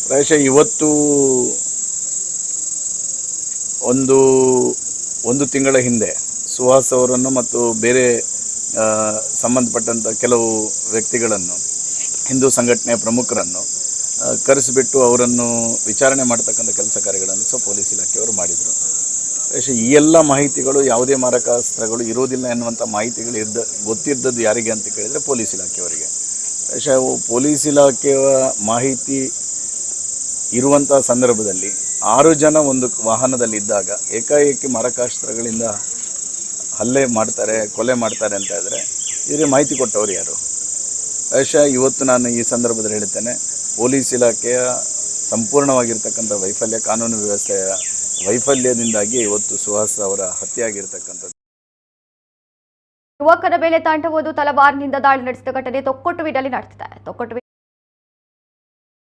ಪ್ರಾಯಶಃ ಇವತ್ತು ಒಂದು ತಿಂಗಳ ಹಿಂದೆ ಸುಹಾಸ್ ಅವರನ್ನು ಮತ್ತು ಬೇರೆ ಸಂಬಂಧಪಟ್ಟಂಥ ಕೆಲವು ವ್ಯಕ್ತಿಗಳನ್ನು, ಹಿಂದೂ ಸಂಘಟನೆಯ ಪ್ರಮುಖರನ್ನು ಕರೆಸಿಬಿಟ್ಟು ಅವರನ್ನು ವಿಚಾರಣೆ ಮಾಡ್ತಕ್ಕಂಥ ಕೆಲಸ ಕಾರ್ಯಗಳನ್ನು ಸಹ ಪೊಲೀಸ್ ಇಲಾಖೆಯವರು ಮಾಡಿದರು. ಈ ಎಲ್ಲ ಮಾಹಿತಿಗಳು ಯಾವುದೇ ಮಾರಕಾಸ್ತ್ರಗಳು ಇರೋದಿಲ್ಲ ಎನ್ನುವಂಥ ಮಾಹಿತಿಗಳು ಗೊತ್ತಿದ್ದದ್ದು ಯಾರಿಗೆ ಅಂತ ಕೇಳಿದರೆ ಪೊಲೀಸ್ ಇಲಾಖೆಯವರಿಗೆ. ಪೊಲೀಸ್ ಇಲಾಖೆಯ ಮಾಹಿತಿ ಇರುವಂಥ ಸಂದರ್ಭದಲ್ಲಿ 6 ಜನ ಒಂದು ವಾಹನದಲ್ಲಿದ್ದಾಗ ಏಕಾಏಕಿ ಮಾರಕಾಸ್ತ್ರಗಳಿಂದ ಹಲ್ಲೆ ಮಾಡ್ತಾರೆ, ಕೊಲೆ ಮಾಡ್ತಾರೆ ಅಂತ ಇದ್ದರೆ ಇವರಿಗೆ ಮಾಹಿತಿ ಕೊಟ್ಟವರು ಯಾರು? ಇವತ್ತು ನಾನು ಈ ಸಂದರ್ಭದಲ್ಲಿ ಹೇಳ್ತೇನೆ, ಪೊಲೀಸ್ ಇಲಾಖೆಯ ಸಂಪೂರ್ಣವಾಗಿರ್ತಕ್ಕಂಥ ವೈಫಲ್ಯ, ಕಾನೂನು ವ್ಯವಸ್ಥೆಯ ವೈಫಲ್ಯದಿಂದಾಗಿ ಇವತ್ತು ಸುಹಾಸ್ ಅವರ ಹತ್ಯೆ ಆಗಿರ್ತಕ್ಕಂಥದ್ದು. ಯುವಕರ ಮೇಲೆ ತಾಂಡವೊಂದು ತಲವಾರಿನಿಂದ ದಾಳಿ ನಡೆಸಿದ ಘಟನೆ ತೊಕ್ಕೊಟ್ಟುವಿನಲ್ಲಿ ನಡೆದಿದೆ.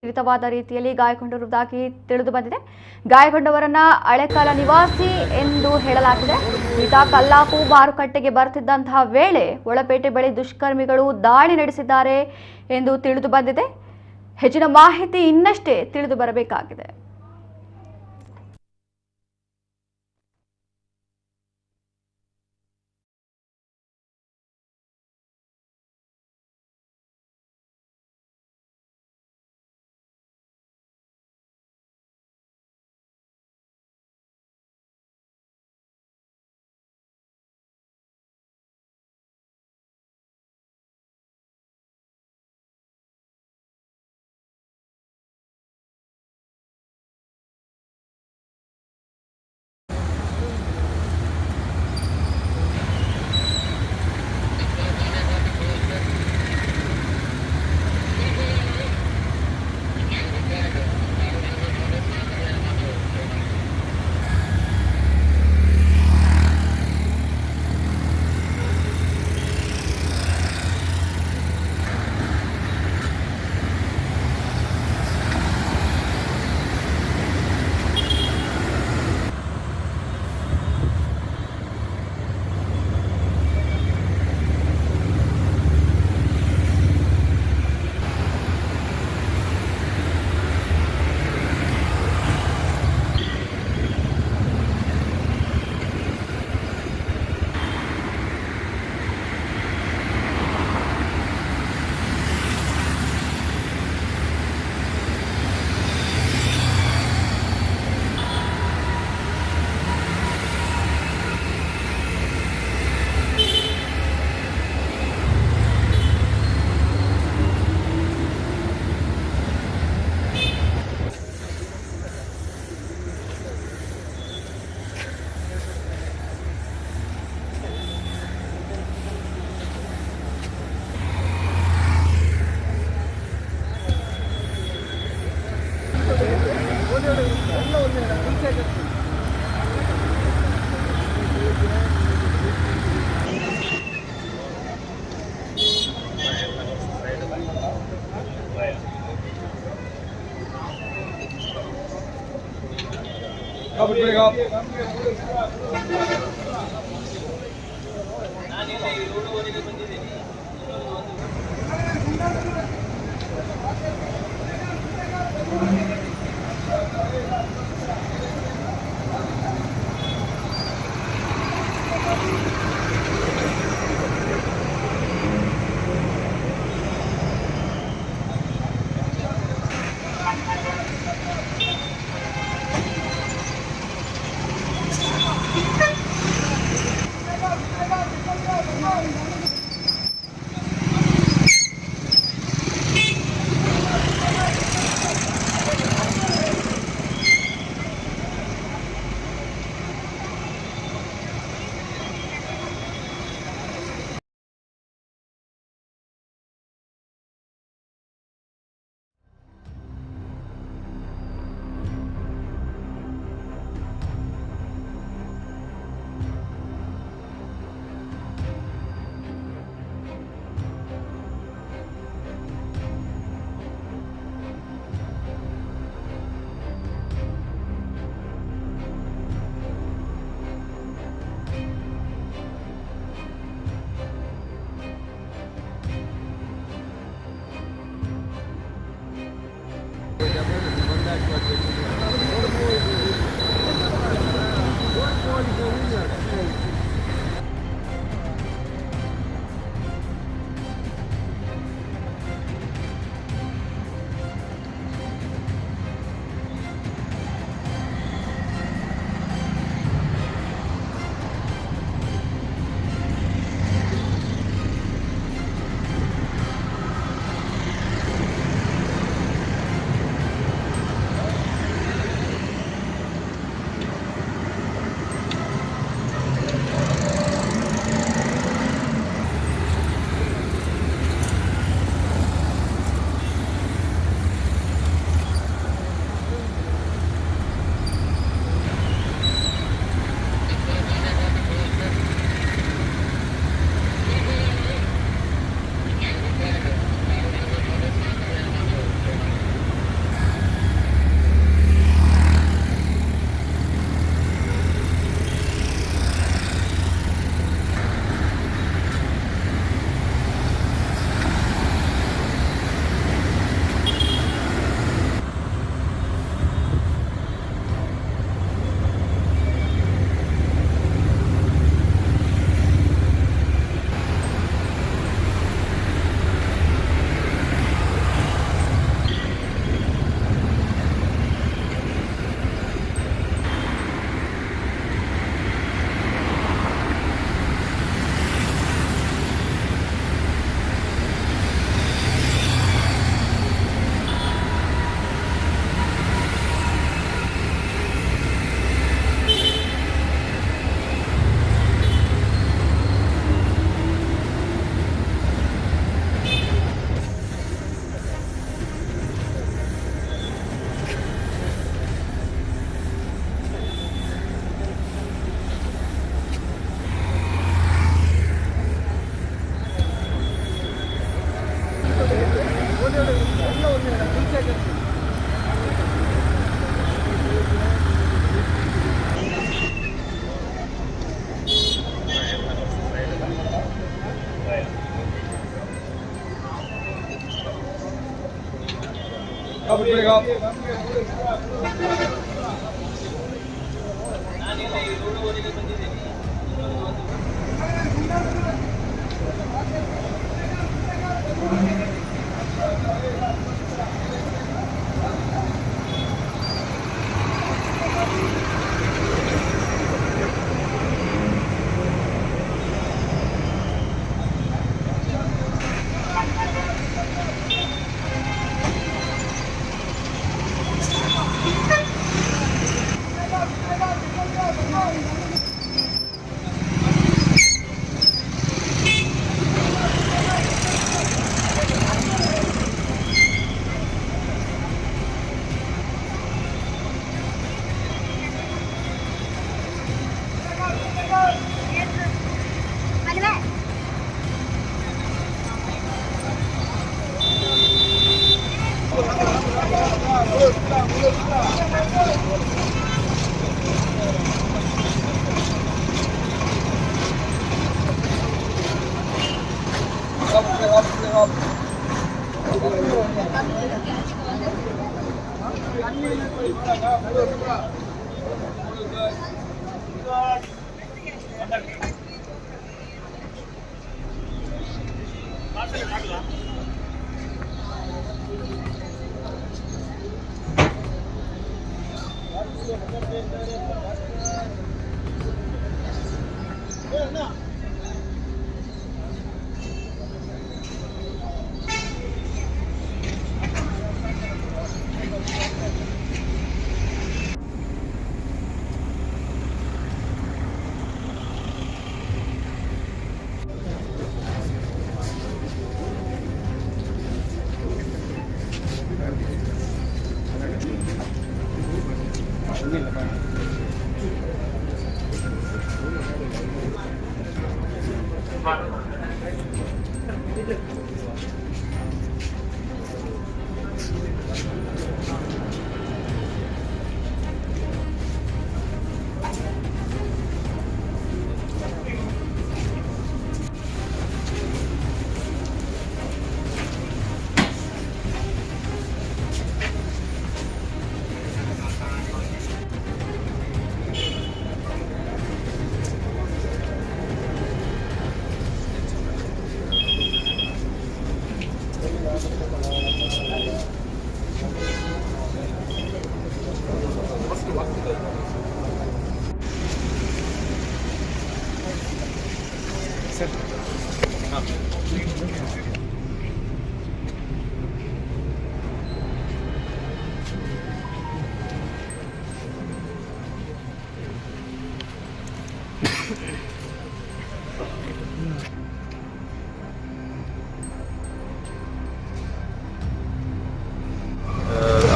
ವಿಪರೀತವಾದ ರೀತಿಯಲ್ಲಿ ಗಾಯಗೊಂಡಿರುವುದಾಗಿ ತಿಳಿದು ಬಂದಿದೆ. ಗಾಯಗೊಂಡವರನ್ನ ಹಳೆಕಾಲ ನಿವಾಸಿ ಎಂದು ಹೇಳಲಾಗಿದೆ. ಈತ ಕಲ್ಲಾಪು ಮಾರುಕಟ್ಟೆಗೆ ಬರುತ್ತಿದ್ದಂತಹ ವೇಳೆ ಒಳಪೇಟೆ ಬಳಿ ದುಷ್ಕರ್ಮಿಗಳು ದಾಳಿ ನಡೆಸಿದ್ದಾರೆ ಎಂದು ತಿಳಿದು ಬಂದಿದೆ. ಹೆಚ್ಚಿನ ಮಾಹಿತಿ ಇನ್ನಷ್ಟೇ ತಿಳಿದು ಬರಬೇಕಾಗಿದೆ.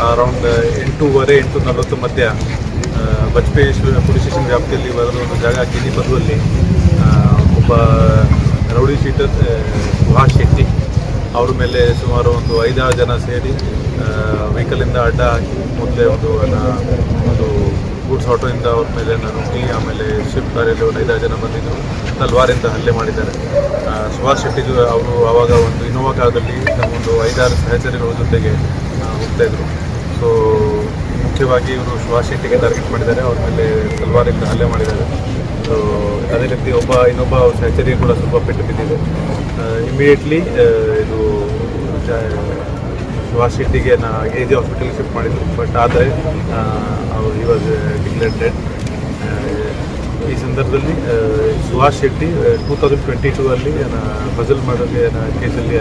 ಅರೌಂಡ್ 8:40 ಮಧ್ಯ ಬಜ್ಪೇಯಿ ಪೊಲೀಸ್ ಸ್ಟೇಷನ್ ವ್ಯಾಪ್ತಿಯಲ್ಲಿ ಬರುವ ಒಂದು ಜಾಗ ಕಿನಿಪದುವಲ್ಲಿ ಒಬ್ಬ ರೌಡಿ ಶೀಟರ್ ಸುಹಾಸ್ ಶೆಟ್ಟಿ ಅವ್ರ ಮೇಲೆ ಸುಮಾರು ಒಂದು 5-6 ಜನ ಸೇರಿ ವೆಹಿಕಲಿಂದ ಅಡ್ಡ ಹಾಕಿ ಮೊದಲೇ ಒಂದು ಗೂಡ್ಸ್ ಆಟೋಯಿಂದ ಅವ್ರ ಮೇಲೆ ನುಗ್ಗಿ ಆಮೇಲೆ ಶಿಫ್ಟ್ ಕಾರಲ್ಲಿ ಒಂದು 5-6 ಜನ ಬಂದಿದ್ದರು ತಲ್ವಾರಿಂದ ಹಲ್ಲೆ ಮಾಡಿದ್ದಾರೆ. ಸುಹಾಸ್ ಶೆಟ್ಟಿಗೂ ಅವರು ಆವಾಗ ಒಂದು ಇನೋವಾ ಕಾರಲ್ಲಿ ಒಂದು 5-6 ಸಹಚರಿಗಳ ಜೊತೆಗೆ ಹೋಗ್ತಾಯಿದ್ರು. ಸೊ ಮುಖ್ಯವಾಗಿ ಇವರು ಸುಹಾಸ್ ಶೆಟ್ಟಿಗೆ ಟಾರ್ಗೆಟ್ ಮಾಡಿದ್ದಾರೆ, ಅವ್ರ ಮೇಲೆ ತಲ್ವಾರಿಂದ ಹಲ್ಲೆ ಮಾಡಿದ್ದಾರೆ. ಸೊ ಅದೇ ರೀತಿ ಇನ್ನೊಬ್ಬ ಸಹಚರಿಗೆ ಕೂಡ ಸ್ವಲ್ಪ ಪೆಟ್ಟು ಬಿದ್ದಿದೆ. ಇಮಿಡಿಯೇಟ್ಲಿ ಇದು ಸುಹಾಸ್ ಶೆಟ್ಟಿಗೆ AG ಹಾಸ್ಪಿಟಲ್ಗೆ ಶಿಫ್ಟ್ ಮಾಡಿದ್ರು. ಬಟ್ ಆದರೆ ಅವರು ಈ ವಾಸ್ ಡಿಕ್ಲೇರ್ಡ್ ಡೆಡ್. ಈ ಸಂದರ್ಭದಲ್ಲಿ ಸುಹಾಸ್ ಶೆಟ್ಟಿ 2022 ಫಜಲ್ ಮರ್ಡರ್ಗೆ ಕೇಸಲ್ಲಿ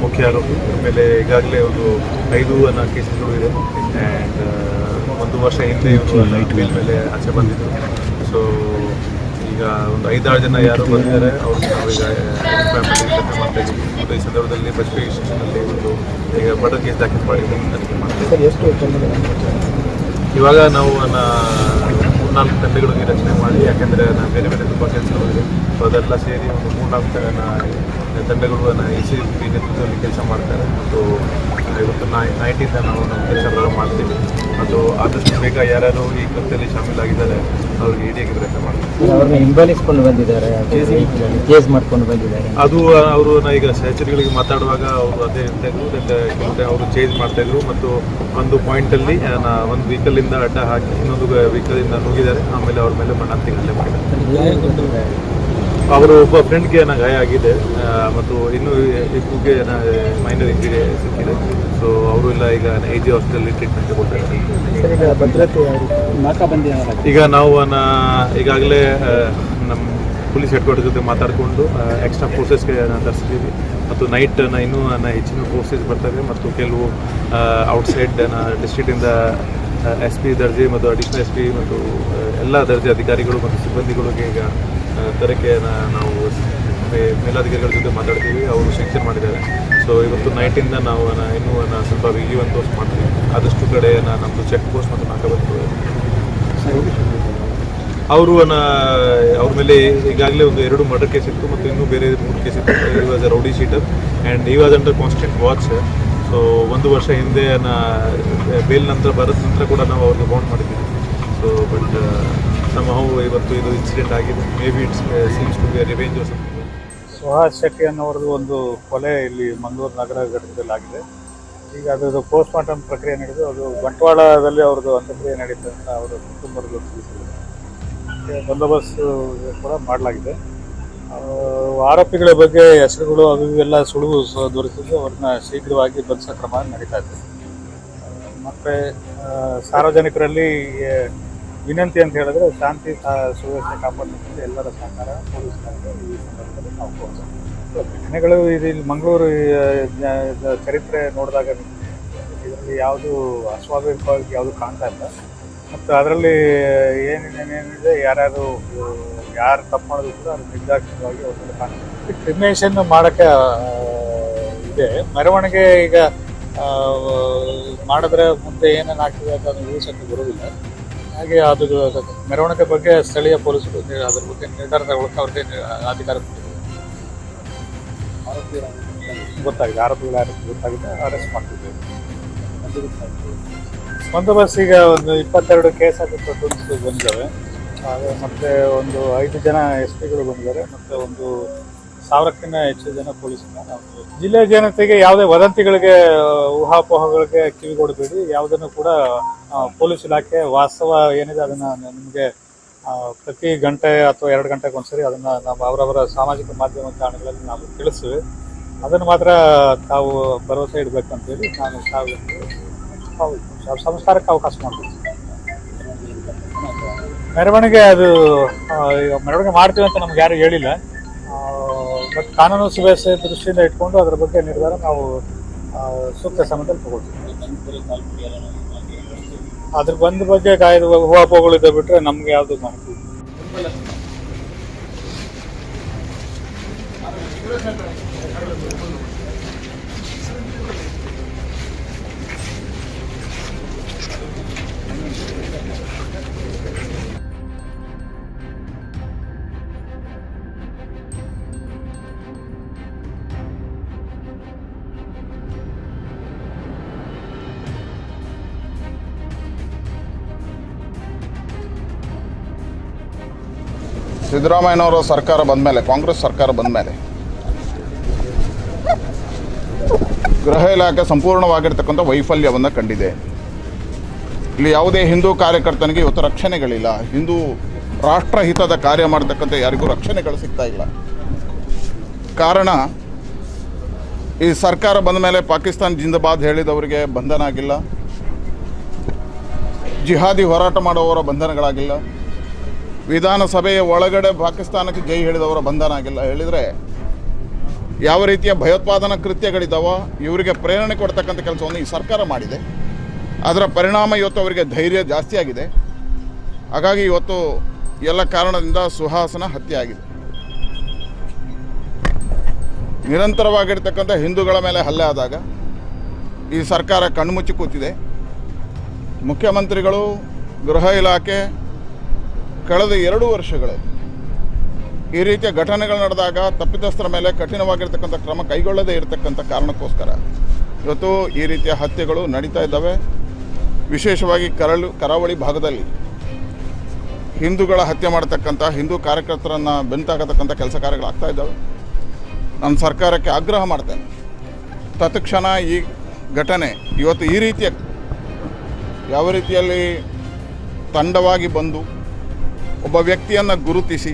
ಮುಖ್ಯ ಆರೋಪಿ. ಮೇಲೆ ಈಗಾಗಲೇ ಒಂದು 5 ಕೇಸಸ್ಗಳು ಇದೆ. ಆ್ಯಂಡ್ 1 ವರ್ಷ ಹಿಂದೆ ಇವರು ಲೈಟ್ ಮೇಲ್ ಮೇಲೆ ಆಚೆ ಬಂದಿದ್ದರು. ಸೊ ಈಗ ಒಂದು 5-6 ಜನ ಯಾರು ಬಂದಿದ್ದಾರೆ ಅವ್ರಿಗೆ ನಾವೀಗ ಫ್ಯಾಮಿಲಿ ಕಥೆ ಮಾಡ್ತಾ ಇದ್ದೀವಿ. ಮತ್ತು ಈ ಸಂದರ್ಭದಲ್ಲಿ ಬಜ್ಪೇಯಿ ಸ್ಟೇಷನಲ್ಲಿ ಒಂದು ಈಗ ಮರ್ಡರ್ ಕೇಸ್ ದಾಖಲು ಮಾಡಿದ್ದೀವಿ, ತನಿಖೆ ಮಾಡ್ತೀವಿ. ಇವಾಗ ನಾವು 3-4 ತಂಡಗಳಿಗೆ ರಚನೆ ಮಾಡಿ, ಯಾಕೆಂದರೆ ಬೇರೆ ಬೇರೆ ತುಂಬ ಕೆಲಸಗಳಿದೆ. ಸೊ ಅದೆಲ್ಲ ಸೇರಿ ಒಂದು 3-4 ತಂಡಗಳು ACP ನೇತೃತ್ವದಲ್ಲಿ ಕೆಲಸ ಮಾಡ್ತಾರೆ ಮತ್ತು ಇವತ್ತು ನೈಟಿಂದ ನಾವು ನಮ್ಮ ಕೆಲಸಗಳು ಮಾಡ್ತೀವಿ ಮತ್ತು ಆದಷ್ಟು ಬೇಗ ಯಾರ್ಯಾರು ಈ ಕೃತ್ಯದಲ್ಲಿ ಶಾಮೀಲಾಗಿದ್ದಾರೆ ಅವ್ರಿಗೆ ಹಿಡಿಯೋಕ್ಕೆ ಪ್ರಯತ್ನ ಮಾಡ್ತೀವಿ. ಅವ್ರನ್ನ ಹಿಂಬಾಲಿಸ್ಕೊಂಡು ಬಂದಿದ್ದಾರೆ, ಕೇಸ್ ಮಾಡ್ಕೊಂಡು ಬಂದಿದ್ದಾರೆ. ಅದು ಅವರು ಈಗ ಸಹಚರಿಗಳಿಗೆ ಮಾತಾಡುವಾಗ ಅವರು ಅದೇ ಹೇಳ್ತಾ ಇದ್ರು, ಕೆಲವೊಂದು ಅವರು ಚೇಂಜ್ ಮಾಡ್ತಾಯಿದ್ರು ಮತ್ತು ಒಂದು ಪಾಯಿಂಟಲ್ಲಿ ಒಂದು ವೆಹಿಕಲಿಂದ ಅಡ್ಡ ಹಾಕಿ ಇನ್ನೊಂದು ವೆಹಿಕಲಿಂದ ನುಗ್ಗಿದ್ದಾರೆ. ಆಮೇಲೆ ಅವ್ರ ಮೇಲೆ ಮಣ್ಣತ್ತಿಗೆ ಹಲ್ಲೆ ಮಾಡಿದ್ದಾರೆ. ಅವರು ಒಬ್ಬ ಫ್ರೆಂಡ್ಗೆ ಗಾಯ ಆಗಿದೆ ಮತ್ತು ಇನ್ನೂ ಇಬ್ಬರಿಗೆ ಮೈನರ್ ಇಂಜುರಿ ಸಿಕ್ಕಿದೆ. ಸೊ ಅವರು ಎಲ್ಲ ಈಗ AG ಹಾಸ್ಪಿಟಲ್ ಟ್ರೀಟ್ಮೆಂಟ್ ತಗೊಳ್ತಾರೆ. ಈಗ ನಾವು ಈಗಾಗಲೇ ನಮ್ಮ ಪೊಲೀಸ್ ಹೆಡ್ ಕ್ವಾರ್ಟರ್ ಜೊತೆ ಮಾತಾಡಿಕೊಂಡು ಎಕ್ಸ್ಟ್ರಾ ಫೋರ್ಸಸ್ಗೆ ತರಿಸಿದ್ದೀವಿ ಮತ್ತು ನೈಟ್ ಇನ್ನೂ ಹೆಚ್ಚಿನ ಫೋರ್ಸಸ್ ಬರ್ತವೆ ಮತ್ತು ಕೆಲವು ಔಟ್ಸೈಡ್ ಡಿಸ್ಟ್ರಿಕ್ಟಿಂದ SP ದರ್ಜೆ ಮತ್ತು ಅಡಿಷನಲ್ SP ಮತ್ತು ಎಲ್ಲ ದರ್ಜೆ ಅಧಿಕಾರಿಗಳು ಮತ್ತು ಸಿಬ್ಬಂದಿಗಳಿಗೆ ಈಗ ತರಕ್ಕೆ ನಾವು ಮೇಲಾಧಿಕಾರಿಗಳ ಜೊತೆ ಮಾತಾಡ್ತೀವಿ. ಅವರು ಸೆಕ್ಷನ್ ಮಾಡಿದ್ದಾರೆ. ಸೊ ಇವತ್ತು ನೈಟಿಂದ ನಾವು ಇನ್ನೂ ಸ್ವಲ್ಪ ವಿಜಿಲೆನ್ಸ್ ಮಾಡ್ತೀವಿ. ಆದಷ್ಟು ಕಡೆ ನಮ್ಮದು ಚೆಕ್ ಪೋಸ್ಟ್ ಮತ್ತು ನಾಕಾಬಂದಿ ಅವರು ಅವ್ರ ಮೇಲೆ ಈಗಾಗಲೇ ಒಂದು 2 ಮರ್ಡರ್ ಕೇಸ್ ಇತ್ತು ಮತ್ತು ಇನ್ನೂ ಬೇರೆ 3 ಕೇಸ್ ಇತ್ತು. He was a rowdy sheeter and he was under constant watch. So 1 ವರ್ಷ ಹಿಂದೆ ಬೇಲ್ ನಂತರ ಬರೋದ ನಂತರ ಕೂಡ ನಾವು ಅವ್ರಿಗೆ ಬೌಂಡ್ ಮಾಡಿದ್ದೀವಿ. ಸೊ ಬಟ್ ಇವತ್ತು ಇದು ಇನ್ಸಿಡೆಂಟ್ ಆಗಿದೆ. May be it's seems to be a revenge or something. Suhas Shetty ಅನ್ನೋರದ್ದು ಒಂದು ಕೊಲೆ ಇಲ್ಲಿ ಮಂಗಳೂರು ನಗರ ಘಟಕದಲ್ಲಿ ಆಗಿದೆ. ಈಗ ಅದು ಪೋಸ್ಟ್ ಮಾರ್ಟಮ್ ಪ್ರಕ್ರಿಯೆ ನಡೆದು ಅದು ಬಂಟ್ವಾಳದಲ್ಲಿ ಅವ್ರದ್ದು ಅಂತ್ಯಕ್ರಿಯೆ ನಡೀತದೆ ಅಂತ ಅವರ ಕುಟುಂಬದವರು ತಿಳಿಸಿದ್ದಾರೆ. ಬಂದೋಬಸ್ತ್ ಕೂಡ ಮಾಡಲಾಗಿದೆ. ಆರೋಪಿಗಳ ಬಗ್ಗೆ ಹೆಸರುಗಳು ಅವು ಇವೆಲ್ಲ ಸುಳುವು ದೊರೆತಿದ್ದು ಅವ್ರನ್ನ ಶೀಘ್ರವಾಗಿ ಬಂಧಿಸೋ ಕ್ರಮ ನಡೀತಾ ಇದೆ. ಮತ್ತು ಸಾರ್ವಜನಿಕರಲ್ಲಿ ವಿನಂತಿ ಅಂತ ಹೇಳಿದ್ರೆ ಶಾಂತಿ ಸುವ್ಯವಸ್ಥೆ ಕಾಪಾಡಲಿಕ್ಕೆ ಎಲ್ಲರ ಸಹಕಾರ ಪೊಲೀಸರಿಗೆ ಈ ಸಂದರ್ಭದಲ್ಲಿ ನಾವು ಕೋರ್ತೀವಿ. ಘಟನೆಗಳು ಇಲ್ಲಿ ಮಂಗಳೂರು ಚರಿತ್ರೆ ನೋಡಿದಾಗ ಇದರಲ್ಲಿ ಯಾವುದು ಅಸ್ವಾಭಾವಿಕವಾಗಿ ಯಾವುದು ಕಾಣ್ತಾ ಇಲ್ಲ. ಮತ್ತು ಅದರಲ್ಲಿ ಏನೇನಿದೆ ಯಾರು ತಪ್ಪು ಮಾಡೋದು ಕೂಡ ಅದು ನಿರ್ದಾಕ್ಷಿಣ್ಯವಾಗಿ ಅವ್ರನ್ನ ಕಾಣ್ತದೆ. ಕ್ರಿಮಿನೇಷನ್ ಮಾಡೋಕ್ಕೆ ಇದೆ. ಮೆರವಣಿಗೆ ಈಗ ಮಾಡಿದ್ರೆ ಮುಂದೆ ಏನೇನು ಆಗ್ತದೆ ಅಂತ ಅದನ್ನು ಊಹಿಸೋಕ್ಕೆ ಬರೋದಿಲ್ಲ. ಹಾಗೆ ಅದು ಮೆರವಣಿಗೆ ಬಗ್ಗೆ ಸ್ಥಳೀಯ ಪೊಲೀಸರು ಅದ್ರ ಬಗ್ಗೆ ನಿರ್ಧಾರ ತಗೊಳ್ಳೋಕೆ ಅವ್ರಿಗೆ ಅಧಿಕಾರ ಗೊತ್ತಾಗಿದೆ. ಆರೋಪಿಗಳು ಗೊತ್ತಾಗಿದೆ, ಅರೆಸ್ಟ್ ಮಾಡ್ತಿದ್ದೇವೆ. ಬಂದೋಬಸ್ತ್ ಈಗ ಒಂದು 22 ಕೇಸ್ ಆಗಿದ್ದು ಬಂದಿದ್ದಾವೆ. ಮತ್ತು ಒಂದು 5 ಜನ SP ಗಳು ಬಂದಿದ್ದಾರೆ ಮತ್ತು ಒಂದು 1000ಕ್ಕಿಂತ ಹೆಚ್ಚು ಜನ ಪೊಲೀಸರನ್ನ ನಾವು ಜಿಲ್ಲೆಯ ಜನತೆಗೆ ಯಾವುದೇ ವದಂತಿಗಳಿಗೆ ಊಹಾಪೋಹಗಳಿಗೆ ಕಿವಿಗೊಡಬೇಡಿ. ಯಾವುದನ್ನು ಕೂಡ ಪೊಲೀಸ್ ಇಲಾಖೆ ವಾಸ್ತವ ಏನಿದೆ ಅದನ್ನು ನಿಮಗೆ ಪ್ರತಿ ಗಂಟೆ ಅಥವಾ 2 ಗಂಟೆಗೆ ಒಂದ್ಸರಿ ಅದನ್ನು ನಾವು ಅವರವರ ಸಾಮಾಜಿಕ ಮಾಧ್ಯಮ ತಾಣಗಳಲ್ಲಿ ನಾವು ತಿಳಿಸ್ತೀವಿ. ಅದನ್ನು ಮಾತ್ರ ತಾವು ಭರವಸೆ ಇಡಬೇಕಂತೇಳಿ ನಾನು ಸಂಸ್ಕಾರಕ್ಕೆ ಅವಕಾಶ ಮಾಡ್ತೀನಿ. ಮೆರವಣಿಗೆ ಅದು ಈಗ ಮೆರವಣಿಗೆ ಮಾಡ್ತೀವಿ ಅಂತ ನಮ್ಗೆ ಯಾರು ಹೇಳಿಲ್ಲ. ಬಟ್ ಕಾನೂನು ಸುವ್ಯವಸ್ಥೆ ದೃಷ್ಟಿಯಿಂದ ಇಟ್ಕೊಂಡು ಅದರ ಬಗ್ಗೆ ನಿರ್ಧಾರ ನಾವು ಸೂಕ್ತ ಸಮಯದಲ್ಲಿ ತಗೊಳ್ತೀವಿ. ಅದ್ರ ಬಗ್ಗೆ ಕಾಯ್ದು ಊಹಾಪೋಹಗಳಿದ್ದ ಬಿಟ್ಟರೆ ನಮ್ಗೆ ಯಾವುದು ಮಾಹಿತಿ ಸಿದ್ದರಾಮಯ್ಯನವರ ಸರ್ಕಾರ ಬಂದ ಮೇಲೆ, ಕಾಂಗ್ರೆಸ್ ಸರ್ಕಾರ ಬಂದ ಮೇಲೆ ಗೃಹ ಇಲಾಖೆ ಸಂಪೂರ್ಣವಾಗಿರ್ತಕ್ಕಂಥ ವೈಫಲ್ಯವನ್ನು ಕಂಡಿದೆ. ಇಲ್ಲಿ ಯಾವುದೇ ಹಿಂದೂ ಕಾರ್ಯಕರ್ತನಿಗೆ ಇವತ್ತು ರಕ್ಷಣೆಗಳಿಲ್ಲ. ಹಿಂದೂ ರಾಷ್ಟ್ರಹಿತದ ಕಾರ್ಯ ಮಾಡತಕ್ಕಂಥ ಯಾರಿಗೂ ರಕ್ಷಣೆಗಳು ಸಿಗ್ತಾ ಇಲ್ಲ. ಕಾರಣ ಈ ಸರ್ಕಾರ ಬಂದ ಮೇಲೆ ಪಾಕಿಸ್ತಾನ ಜಿಂದಾಬಾದ್ ಹೇಳಿದವರಿಗೆ ಬಂಧನ ಆಗಿಲ್ಲ, ಜಿಹಾದಿ ಹೋರಾಟ ಮಾಡುವವರ ಬಂಧನಗಳಾಗಿಲ್ಲ, ವಿಧಾನಸಭೆಯ ಒಳಗಡೆ ಪಾಕಿಸ್ತಾನಕ್ಕೆ ಜೈ ಹೇಳಿದವರ ಬಂಧನ ಆಗಿಲ್ಲ. ಹೇಳಿದರೆ ಯಾವ ರೀತಿಯ ಭಯೋತ್ಪಾದನಾ ಕೃತ್ಯಗಳಿದ್ದಾವೋ ಇವರಿಗೆ ಪ್ರೇರಣೆ ಕೊಡ್ತಕ್ಕಂಥ ಕೆಲಸವನ್ನು ಈ ಸರ್ಕಾರ ಮಾಡಿದೆ. ಅದರ ಪರಿಣಾಮ ಇವತ್ತು ಅವರಿಗೆ ಧೈರ್ಯ ಜಾಸ್ತಿ ಆಗಿದೆ. ಹಾಗಾಗಿ ಇವತ್ತು ಎಲ್ಲ ಕಾರಣದಿಂದ ಸುಹಾಸನ ಹತ್ಯೆ ಆಗಿದೆ. ನಿರಂತರವಾಗಿರ್ತಕ್ಕಂಥ ಹಿಂದೂಗಳ ಮೇಲೆ ಹಲ್ಲೆ ಆದಾಗ ಈ ಸರ್ಕಾರ ಕಣ್ಮುಚ್ಚಿ ಕೂತಿದೆ. ಮುಖ್ಯಮಂತ್ರಿಗಳು, ಗೃಹ ಇಲಾಖೆ ಕಳೆದ 2 ವರ್ಷಗಳಲ್ಲಿ ಈ ರೀತಿಯ ಘಟನೆಗಳು ನಡೆದಾಗ ತಪ್ಪಿತಸ್ಥರ ಮೇಲೆ ಕಠಿಣವಾಗಿರ್ತಕ್ಕಂಥ ಕ್ರಮ ಕೈಗೊಳ್ಳದೇ ಇರತಕ್ಕಂಥ ಕಾರಣಕ್ಕೋಸ್ಕರ ಇವತ್ತು ಈ ರೀತಿಯ ಹತ್ಯೆಗಳು ನಡೀತಾ ಇದ್ದಾವೆ. ವಿಶೇಷವಾಗಿ ಕರಾವಳಿ ಭಾಗದಲ್ಲಿ ಹಿಂದೂಗಳ ಹತ್ಯೆ ಮಾಡತಕ್ಕಂಥ ಹಿಂದೂ ಕಾರ್ಯಕರ್ತರನ್ನು ಬೆಂತಾಗತಕ್ಕಂಥ ಕೆಲಸ ಕಾರ್ಯಗಳಾಗ್ತಾ ಇದ್ದಾವೆ. ನಾನು ಸರ್ಕಾರಕ್ಕೆ ಆಗ್ರಹ ಮಾಡ್ತೇನೆ, ತತ್ಕ್ಷಣ ಈ ಘಟನೆ ಇವತ್ತು ಈ ರೀತಿಯ ಯಾವ ರೀತಿಯಲ್ಲಿ ತಂಡವಾಗಿ ಬಂದು ಒಬ್ಬ ವ್ಯಕ್ತಿಯನ್ನು ಗುರುತಿಸಿ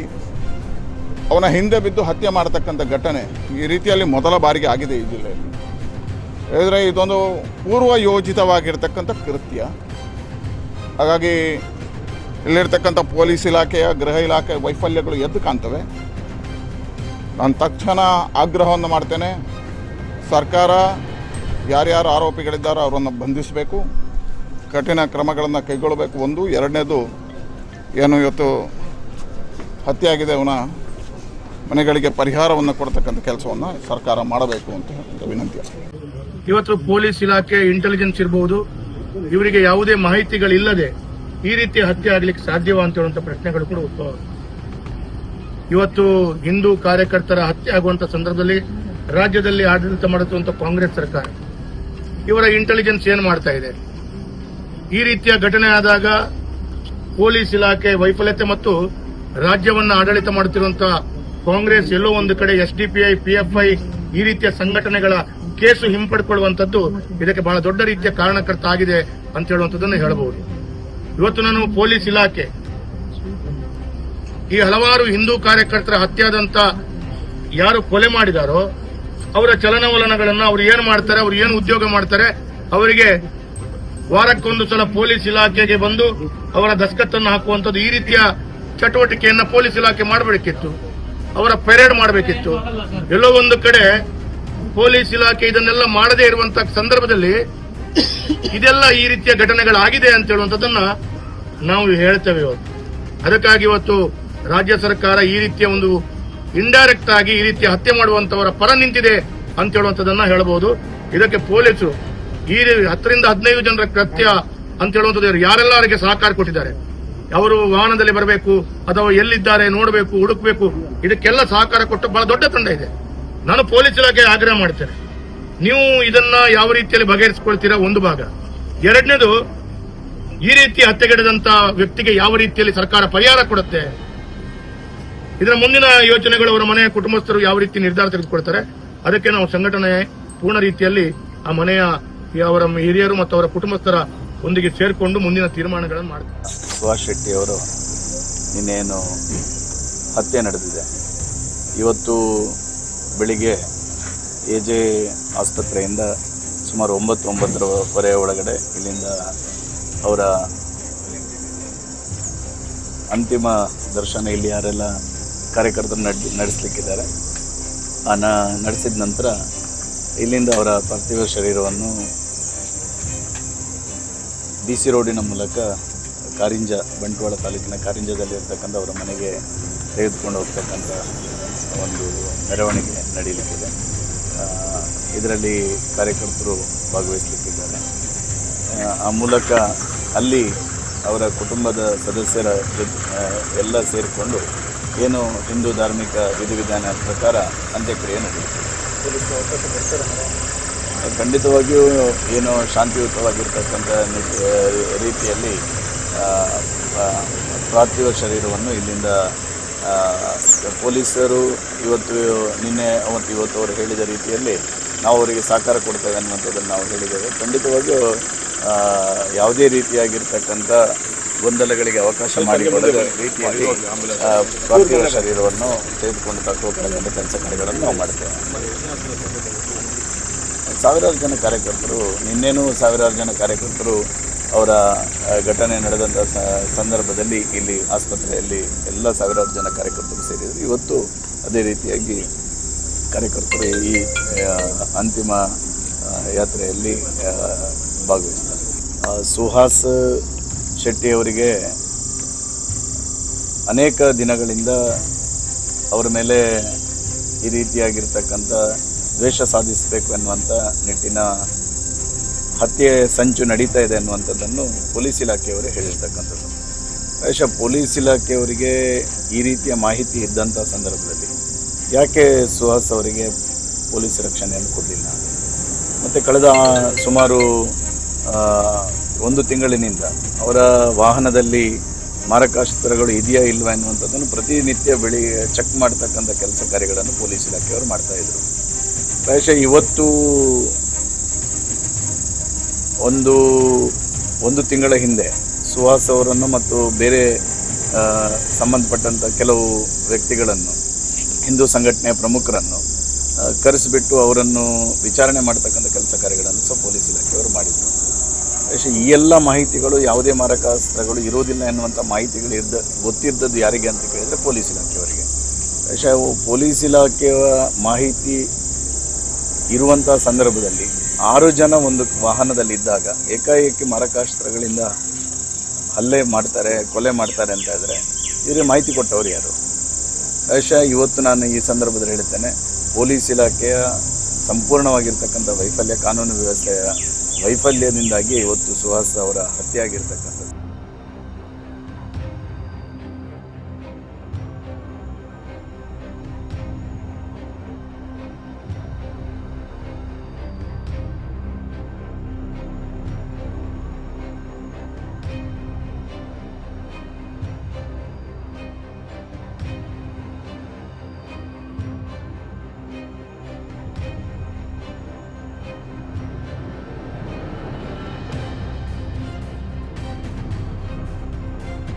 ಅವನ ಹಿಂದೆ ಬಿದ್ದು ಹತ್ಯೆ ಮಾಡತಕ್ಕಂಥ ಘಟನೆ ಈ ರೀತಿಯಲ್ಲಿ ಮೊದಲ ಬಾರಿಗೆ ಆಗಿದೆ ಈ ಜಿಲ್ಲೆಯಲ್ಲಿ. ಹೇಳಿದರೆ ಇದೊಂದು ಪೂರ್ವ ಯೋಜಿತವಾಗಿರ್ತಕ್ಕಂಥ ಕೃತ್ಯ. ಹಾಗಾಗಿ ಇಲ್ಲಿರ್ತಕ್ಕಂಥ ಪೊಲೀಸ್ ಇಲಾಖೆಯ ಗೃಹ ಇಲಾಖೆ ವೈಫಲ್ಯಗಳು ಎದ್ದು ಕಾಣ್ತವೆ. ನಾನು ತಕ್ಷಣ ಆಗ್ರಹವನ್ನು ಮಾಡ್ತೇನೆ, ಸರ್ಕಾರ ಯಾರ್ಯಾರು ಆರೋಪಿಗಳಿದ್ದಾರೋ ಅವರನ್ನು ಬಂಧಿಸಬೇಕು, ಕಠಿಣ ಕ್ರಮಗಳನ್ನು ಕೈಗೊಳ್ಳಬೇಕು. ಒಂದು, ಎರಡನೇದು ಏನು ಇವತ್ತು ಹತ್ಯೆ ಆಗಿದೆ ಅವನ ಮನೆಗಳಿಗೆ ಪರಿಹಾರವನ್ನು ಕೊಡ್ತಕ್ಕಂಥ ಕೆಲಸವನ್ನು ಸರ್ಕಾರ ಮಾಡಬೇಕು ಅಂತ ವಿನಂತಿ. ಇವತ್ತು ಪೊಲೀಸ್ ಇಲಾಖೆ ಇಂಟೆಲಿಜೆನ್ಸ್ ಇರಬಹುದು, ಇವರಿಗೆ ಯಾವುದೇ ಮಾಹಿತಿಗಳಿಲ್ಲದೆ ಈ ರೀತಿ ಹತ್ಯೆ ಆಗ್ಲಿಕ್ಕೆ ಸಾಧ್ಯವಾ ಅಂತ ಹೇಳುವಂತ ಪ್ರಶ್ನೆಗಳು ಕೂಡ ಉದ್ಭವ. ಇವತ್ತು ಹಿಂದೂ ಕಾರ್ಯಕರ್ತರ ಹತ್ಯೆ ಆಗುವಂತ ಸಂದರ್ಭದಲ್ಲಿ ರಾಜ್ಯದಲ್ಲಿ ಆಡಳಿತ ಮಾಡುತ್ತಿರುವಂತಹ ಕಾಂಗ್ರೆಸ್ ಸರ್ಕಾರ ಇವರ ಇಂಟೆಲಿಜೆನ್ಸ್ ಏನ್ ಮಾಡ್ತಾ ಇದೆ? ಈ ರೀತಿಯ ಘಟನೆ ಆದಾಗ ಪೊಲೀಸ್ ಇಲಾಖೆ ವೈಫಲ್ಯತೆ ಮತ್ತು ರಾಜ್ಯವನ್ನ ಆಡಳಿತ ಮಾಡುತ್ತಿರುವಂತಹ ಕಾಂಗ್ರೆಸ್ ಎಲ್ಲೋ ಒಂದು ಕಡೆ SDPI, PFI ಈ ರೀತಿಯ ಸಂಘಟನೆಗಳ ಕೇಸು ಹಿಂಪಡ್ಕೊಳ್ಳುವಂತದ್ದು ಇದಕ್ಕೆ ಬಹಳ ದೊಡ್ಡ ರೀತಿಯ ಕಾರಣಕರ್ತ ಆಗಿದೆ ಅಂತ ಹೇಳುವಂತದ್ದನ್ನು ಹೇಳಬಹುದು. ಇವತ್ತು ನಾನು ಪೊಲೀಸ್ ಇಲಾಖೆ ಈ ಹಲವಾರು ಹಿಂದೂ ಕಾರ್ಯಕರ್ತರ ಹತ್ಯೆಯಾದಂತ ಯಾರು ಕೊಲೆ ಮಾಡಿದಾರೋ ಅವರ ಚಲನವಲನಗಳನ್ನ ಅವ್ರು ಏನ್ ಮಾಡ್ತಾರೆ, ಅವ್ರು ಏನು ಉದ್ಯೋಗ ಮಾಡ್ತಾರೆ, ಅವರಿಗೆ ವಾರಕ್ಕೊಂದು ಸಲ ಪೊಲೀಸ್ ಇಲಾಖೆಗೆ ಬಂದು ಅವರ ದಸ್ಕತ್ತನ್ನು ಹಾಕುವಂಥದ್ದು ಈ ರೀತಿಯ ಚಟುವಟಿಕೆಯನ್ನ ಪೊಲೀಸ್ ಇಲಾಖೆ ಮಾಡಬೇಕಿತ್ತು. ಅವರ ಪೆರೇಡ್ ಮಾಡಬೇಕಿತ್ತು. ಎಲ್ಲೋ ಒಂದು ಕಡೆ ಪೊಲೀಸ್ ಇಲಾಖೆ ಇದನ್ನೆಲ್ಲ ಮಾಡದೇ ಇರುವಂತಹ ಸಂದರ್ಭದಲ್ಲಿ ಇದೆಲ್ಲ ಈ ರೀತಿಯ ಘಟನೆಗಳಾಗಿದೆ ಅಂತ ಹೇಳುವಂಥದ್ದನ್ನ ನಾವು ಹೇಳ್ತೇವೆ ಇವತ್ತು. ಅದಕ್ಕಾಗಿ ಇವತ್ತು ರಾಜ್ಯ ಸರ್ಕಾರ ಈ ರೀತಿಯ ಒಂದು ಇಂಡೈರೆಕ್ಟ್ ಆಗಿ ಈ ರೀತಿಯ ಹತ್ಯೆ ಮಾಡುವಂತವರ ಪರ ನಿಂತಿದೆ ಅಂತ ಹೇಳುವಂಥದ್ದನ್ನ ಹೇಳಬಹುದು. ಇದಕ್ಕೆ ಪೊಲೀಸರು ಈ 10 ರಿಂದ 15 ಜನರ ಕೃತ್ಯ ಅಂತ ಹೇಳುವಂಥದ್ದು ಯಾರೆಲ್ಲ ಅವರಿಗೆ ಸಹಕಾರ ಕೊಟ್ಟಿದ್ದಾರೆ, ಅವರು ವಾಹನದಲ್ಲಿ ಬರಬೇಕು ಅಥವಾ ಎಲ್ಲಿದ್ದಾರೆ ನೋಡಬೇಕು, ಹುಡುಕಬೇಕು, ಇದಕ್ಕೆಲ್ಲ ಸಹಕಾರ ಕೊಟ್ಟು ಬಹಳ ದೊಡ್ಡ ತಂಡ ಇದೆ. ನಾನು ಪೊಲೀಸ್ ಇಲಾಖೆ ಆಗ್ರಹ ಮಾಡ್ತೇನೆ, ನೀವು ಇದನ್ನ ಯಾವ ರೀತಿಯಲ್ಲಿ ಬಗೆಹರಿಸಿಕೊಳ್ತೀರಾ ಒಂದು ಭಾಗ. ಎರಡನೇದು, ಈ ರೀತಿ ಹತ್ಯೆಗಡೆದಂತ ವ್ಯಕ್ತಿಗೆ ಯಾವ ರೀತಿಯಲ್ಲಿ ಸರ್ಕಾರ ಪರಿಹಾರ ಕೊಡುತ್ತೆ, ಇದರ ಮುಂದಿನ ಯೋಚನೆಗಳು ಅವರ ಮನೆಯ ಕುಟುಂಬಸ್ಥರು ಯಾವ ರೀತಿ ನಿರ್ಧಾರ ತೆಗೆದುಕೊಳ್ತಾರೆ, ಅದಕ್ಕೆ ನಾವು ಸಂಘಟನೆ ಪೂರ್ಣ ರೀತಿಯಲ್ಲಿ ಆ ಮನೆಯ ಅವರ ಹಿರಿಯರು ಮತ್ತು ಅವರ ಕುಟುಂಬಸ್ಥರ ಒಂದಿಗೆ ಸೇರಿಕೊಂಡು ಮುಂದಿನ ತೀರ್ಮಾನಗಳನ್ನು ಮಾಡ್ತಾರೆ. ಸುಹಾಸ್ ಶೆಟ್ಟಿ ಅವರು ಇನ್ನೇನು ಹತ್ಯೆ ನಡೆದಿದೆ. ಇವತ್ತು ಬೆಳಿಗ್ಗೆ AJ ಆಸ್ಪತ್ರೆಯಿಂದ ಸುಮಾರು 9:09 ಒಳಗಡೆ ಇಲ್ಲಿಂದ ಅವರ ಅಂತಿಮ ದರ್ಶನ ಇಲ್ಲಿ ಯಾರೆಲ್ಲ ಕಾರ್ಯಕರ್ತರು ನಡೆಸಲಿಕ್ಕಿದ್ದಾರೆ ನಡೆಸಿದ ನಂತರ ಇಲ್ಲಿಂದ ಅವರ ಪಾರ್ಥಿವ ಶರೀರವನ್ನು DC ರೋಡಿನ ಮೂಲಕ ಕಾರಿಂಜ, ಬಂಟ್ವಾಳ ತಾಲೂಕಿನ ಕಾರಿಂಜದಲ್ಲಿರ್ತಕ್ಕಂಥ ಅವರ ಮನೆಗೆ ತೆಗೆದುಕೊಂಡು ಹೋಗ್ತಕ್ಕಂಥ ಒಂದು ಮೆರವಣಿಗೆ ನಡೀಲಿಕ್ಕಿದೆ. ಇದರಲ್ಲಿ ಕಾರ್ಯಕರ್ತರು ಭಾಗವಹಿಸಲಿಕ್ಕಿದ್ದಾರೆ. ಆ ಮೂಲಕ ಅಲ್ಲಿ ಅವರ ಕುಟುಂಬದ ಸದಸ್ಯರ ಎಲ್ಲ ಸೇರಿಕೊಂಡು ಏನು ಹಿಂದೂ ಧಾರ್ಮಿಕ ವಿಧಿವಿಧಾನ ಪ್ರಕಾರ ಅಂತ್ಯಕ್ರಿಯೆ ನಡೆಯುತ್ತೆ. ಖಂಡಿತವಾಗಿಯೂ ಏನು ಶಾಂತಿಯುತವಾಗಿರ್ತಕ್ಕಂಥ ರೀತಿಯಲ್ಲಿ ಪಾರ್ಥಿವ ಶರೀರವನ್ನು ಇಲ್ಲಿಂದ ಪೊಲೀಸರು ಇವತ್ತು ಅವರು ಹೇಳಿದ ರೀತಿಯಲ್ಲಿ ನಾವು ಅವರಿಗೆ ಸಹಕಾರ ಕೊಡ್ತೇವೆ ಅನ್ನುವಂಥದ್ದನ್ನು ನಾವು ಹೇಳಿದ್ದೇವೆ. ಖಂಡಿತವಾಗಿಯೂ ಯಾವುದೇ ರೀತಿಯಾಗಿರ್ತಕ್ಕಂಥ ಗೊಂದಲಗಳಿಗೆ ಅವಕಾಶ ಮಾಡಿಕೊಡದ ರೀತಿಯಲ್ಲಿ ಪಾರ್ಥಿವ ಶರೀರವನ್ನು ತೆಗೆದುಕೊಂಡು ಹೋಗ್ತಕ್ಕಂಥ ಕೆಲಸ ಕಾರ್ಯಗಳನ್ನು ನಾವು ಮಾಡ್ತೇವೆ. ಸಾವಿರಾರು ಜನ ಕಾರ್ಯಕರ್ತರು, ನಿನ್ನೇನೂ ಸಾವಿರಾರು ಜನ ಕಾರ್ಯಕರ್ತರು ಅವರ ಘಟನೆ ನಡೆದಂಥ ಸಂದರ್ಭದಲ್ಲಿ ಇಲ್ಲಿ ಆಸ್ಪತ್ರೆಯಲ್ಲಿ ಎಲ್ಲ ಸಾವಿರಾರು ಜನ ಕಾರ್ಯಕರ್ತರು ಸೇರಿದರು. ಇವತ್ತು ಅದೇ ರೀತಿಯಾಗಿ ಕಾರ್ಯಕರ್ತರು ಈ ಅಂತಿಮ ಯಾತ್ರೆಯಲ್ಲಿ ಭಾಗವಹಿಸ್ತಾರೆ. ಸುಹಾಸ್ ಶೆಟ್ಟಿ ಅವರಿಗೆ ಅನೇಕ ದಿನಗಳಿಂದ ಅವರ ಮೇಲೆ ಈ ರೀತಿಯಾಗಿರ್ತಕ್ಕಂಥ ದ್ವೇಷ ಸಾಧಿಸಬೇಕು ಎನ್ನುವಂಥ ನಿಟ್ಟಿನ ಹತ್ಯೆ ಸಂಚು ನಡೀತಾ ಇದೆ ಅನ್ನುವಂಥದ್ದನ್ನು ಪೊಲೀಸ್ ಇಲಾಖೆಯವರೇ ಹೇಳಿರ್ತಕ್ಕಂಥದ್ದು. ಬಹುಶಃ ಪೊಲೀಸ್ ಇಲಾಖೆಯವರಿಗೆ ಈ ರೀತಿಯ ಮಾಹಿತಿ ಇದ್ದಂಥ ಸಂದರ್ಭದಲ್ಲಿ ಯಾಕೆ ಸುಹಾಸ್ ಅವರಿಗೆ ಪೊಲೀಸ್ ರಕ್ಷಣೆಯನ್ನು ಕೊಡಲಿಲ್ಲ? ಮತ್ತು ಕಳೆದ ಸುಮಾರು 1 ತಿಂಗಳಿನಿಂದ ಅವರ ವಾಹನದಲ್ಲಿ ಮಾರಕಾಸ್ತ್ರಗಳು ಇದೆಯಾ ಇಲ್ವಾ ಎನ್ನುವಂಥದ್ದನ್ನು ಪ್ರತಿನಿತ್ಯ ಚೆಕ್ ಮಾಡ್ತಕ್ಕಂಥ ಕೆಲಸ ಕಾರ್ಯಗಳನ್ನು ಪೊಲೀಸ್ ಇಲಾಖೆಯವರು ಮಾಡ್ತಾಯಿದ್ರು. ಪ್ರಾಯಶಃ ಇವತ್ತು ಒಂದು ತಿಂಗಳ ಹಿಂದೆ ಸುಹಾಸ್ ಅವರನ್ನು ಮತ್ತು ಬೇರೆ ಸಂಬಂಧಪಟ್ಟಂಥ ಕೆಲವು ವ್ಯಕ್ತಿಗಳನ್ನು, ಹಿಂದೂ ಸಂಘಟನೆಯ ಪ್ರಮುಖರನ್ನು ಕರೆಸಿಬಿಟ್ಟು ಅವರನ್ನು ವಿಚಾರಣೆ ಮಾಡ್ತಕ್ಕಂಥ ಕೆಲಸ ಕಾರ್ಯಗಳನ್ನು ಸಹ ಪೊಲೀಸ್ ಇಲಾಖೆಯವರು ಮಾಡಿದರು. ಪ್ರಾಯಶಃ ಈ ಎಲ್ಲ ಮಾಹಿತಿಗಳು ಯಾವುದೇ ಮಾರಕಾಸ್ತ್ರಗಳು ಇರೋದಿಲ್ಲ ಎನ್ನುವಂಥ ಮಾಹಿತಿಗಳು ಗೊತ್ತಿದ್ದದ್ದು ಯಾರಿಗೆ ಅಂತ ಕೇಳಿದರೆ ಪೊಲೀಸ್ ಇಲಾಖೆಯವರಿಗೆ. ಪ್ರಾಯಶಃ ಪೊಲೀಸ್ ಇಲಾಖೆಯ ಮಾಹಿತಿ ಇರುವಂಥ ಸಂದರ್ಭದಲ್ಲಿ 6 ಜನ ಒಂದು ವಾಹನದಲ್ಲಿದ್ದಾಗ ಏಕಾಏಕಿ ಮಾರಕಾಸ್ತ್ರಗಳಿಂದ ಹಲ್ಲೆ ಮಾಡ್ತಾರೆ, ಕೊಲೆ ಮಾಡ್ತಾರೆ ಅಂತ ಇದ್ದರೆ ಇವರಿಗೆ ಮಾಹಿತಿ ಕೊಟ್ಟವರು ಯಾರು? ಪ್ರಾಯಶಃ ಇವತ್ತು ನಾನು ಈ ಸಂದರ್ಭದಲ್ಲಿ ಹೇಳುತ್ತೇನೆ, ಪೊಲೀಸ್ ಇಲಾಖೆಯ ಸಂಪೂರ್ಣವಾಗಿರ್ತಕ್ಕಂಥ ವೈಫಲ್ಯ, ಕಾನೂನು ವ್ಯವಸ್ಥೆಯ ವೈಫಲ್ಯದಿಂದಾಗಿ ಇವತ್ತು ಸುಹಾಸ್ ಅವರ ಹತ್ಯೆ ಆಗಿರ್ತಕ್ಕಂಥದ್ದು.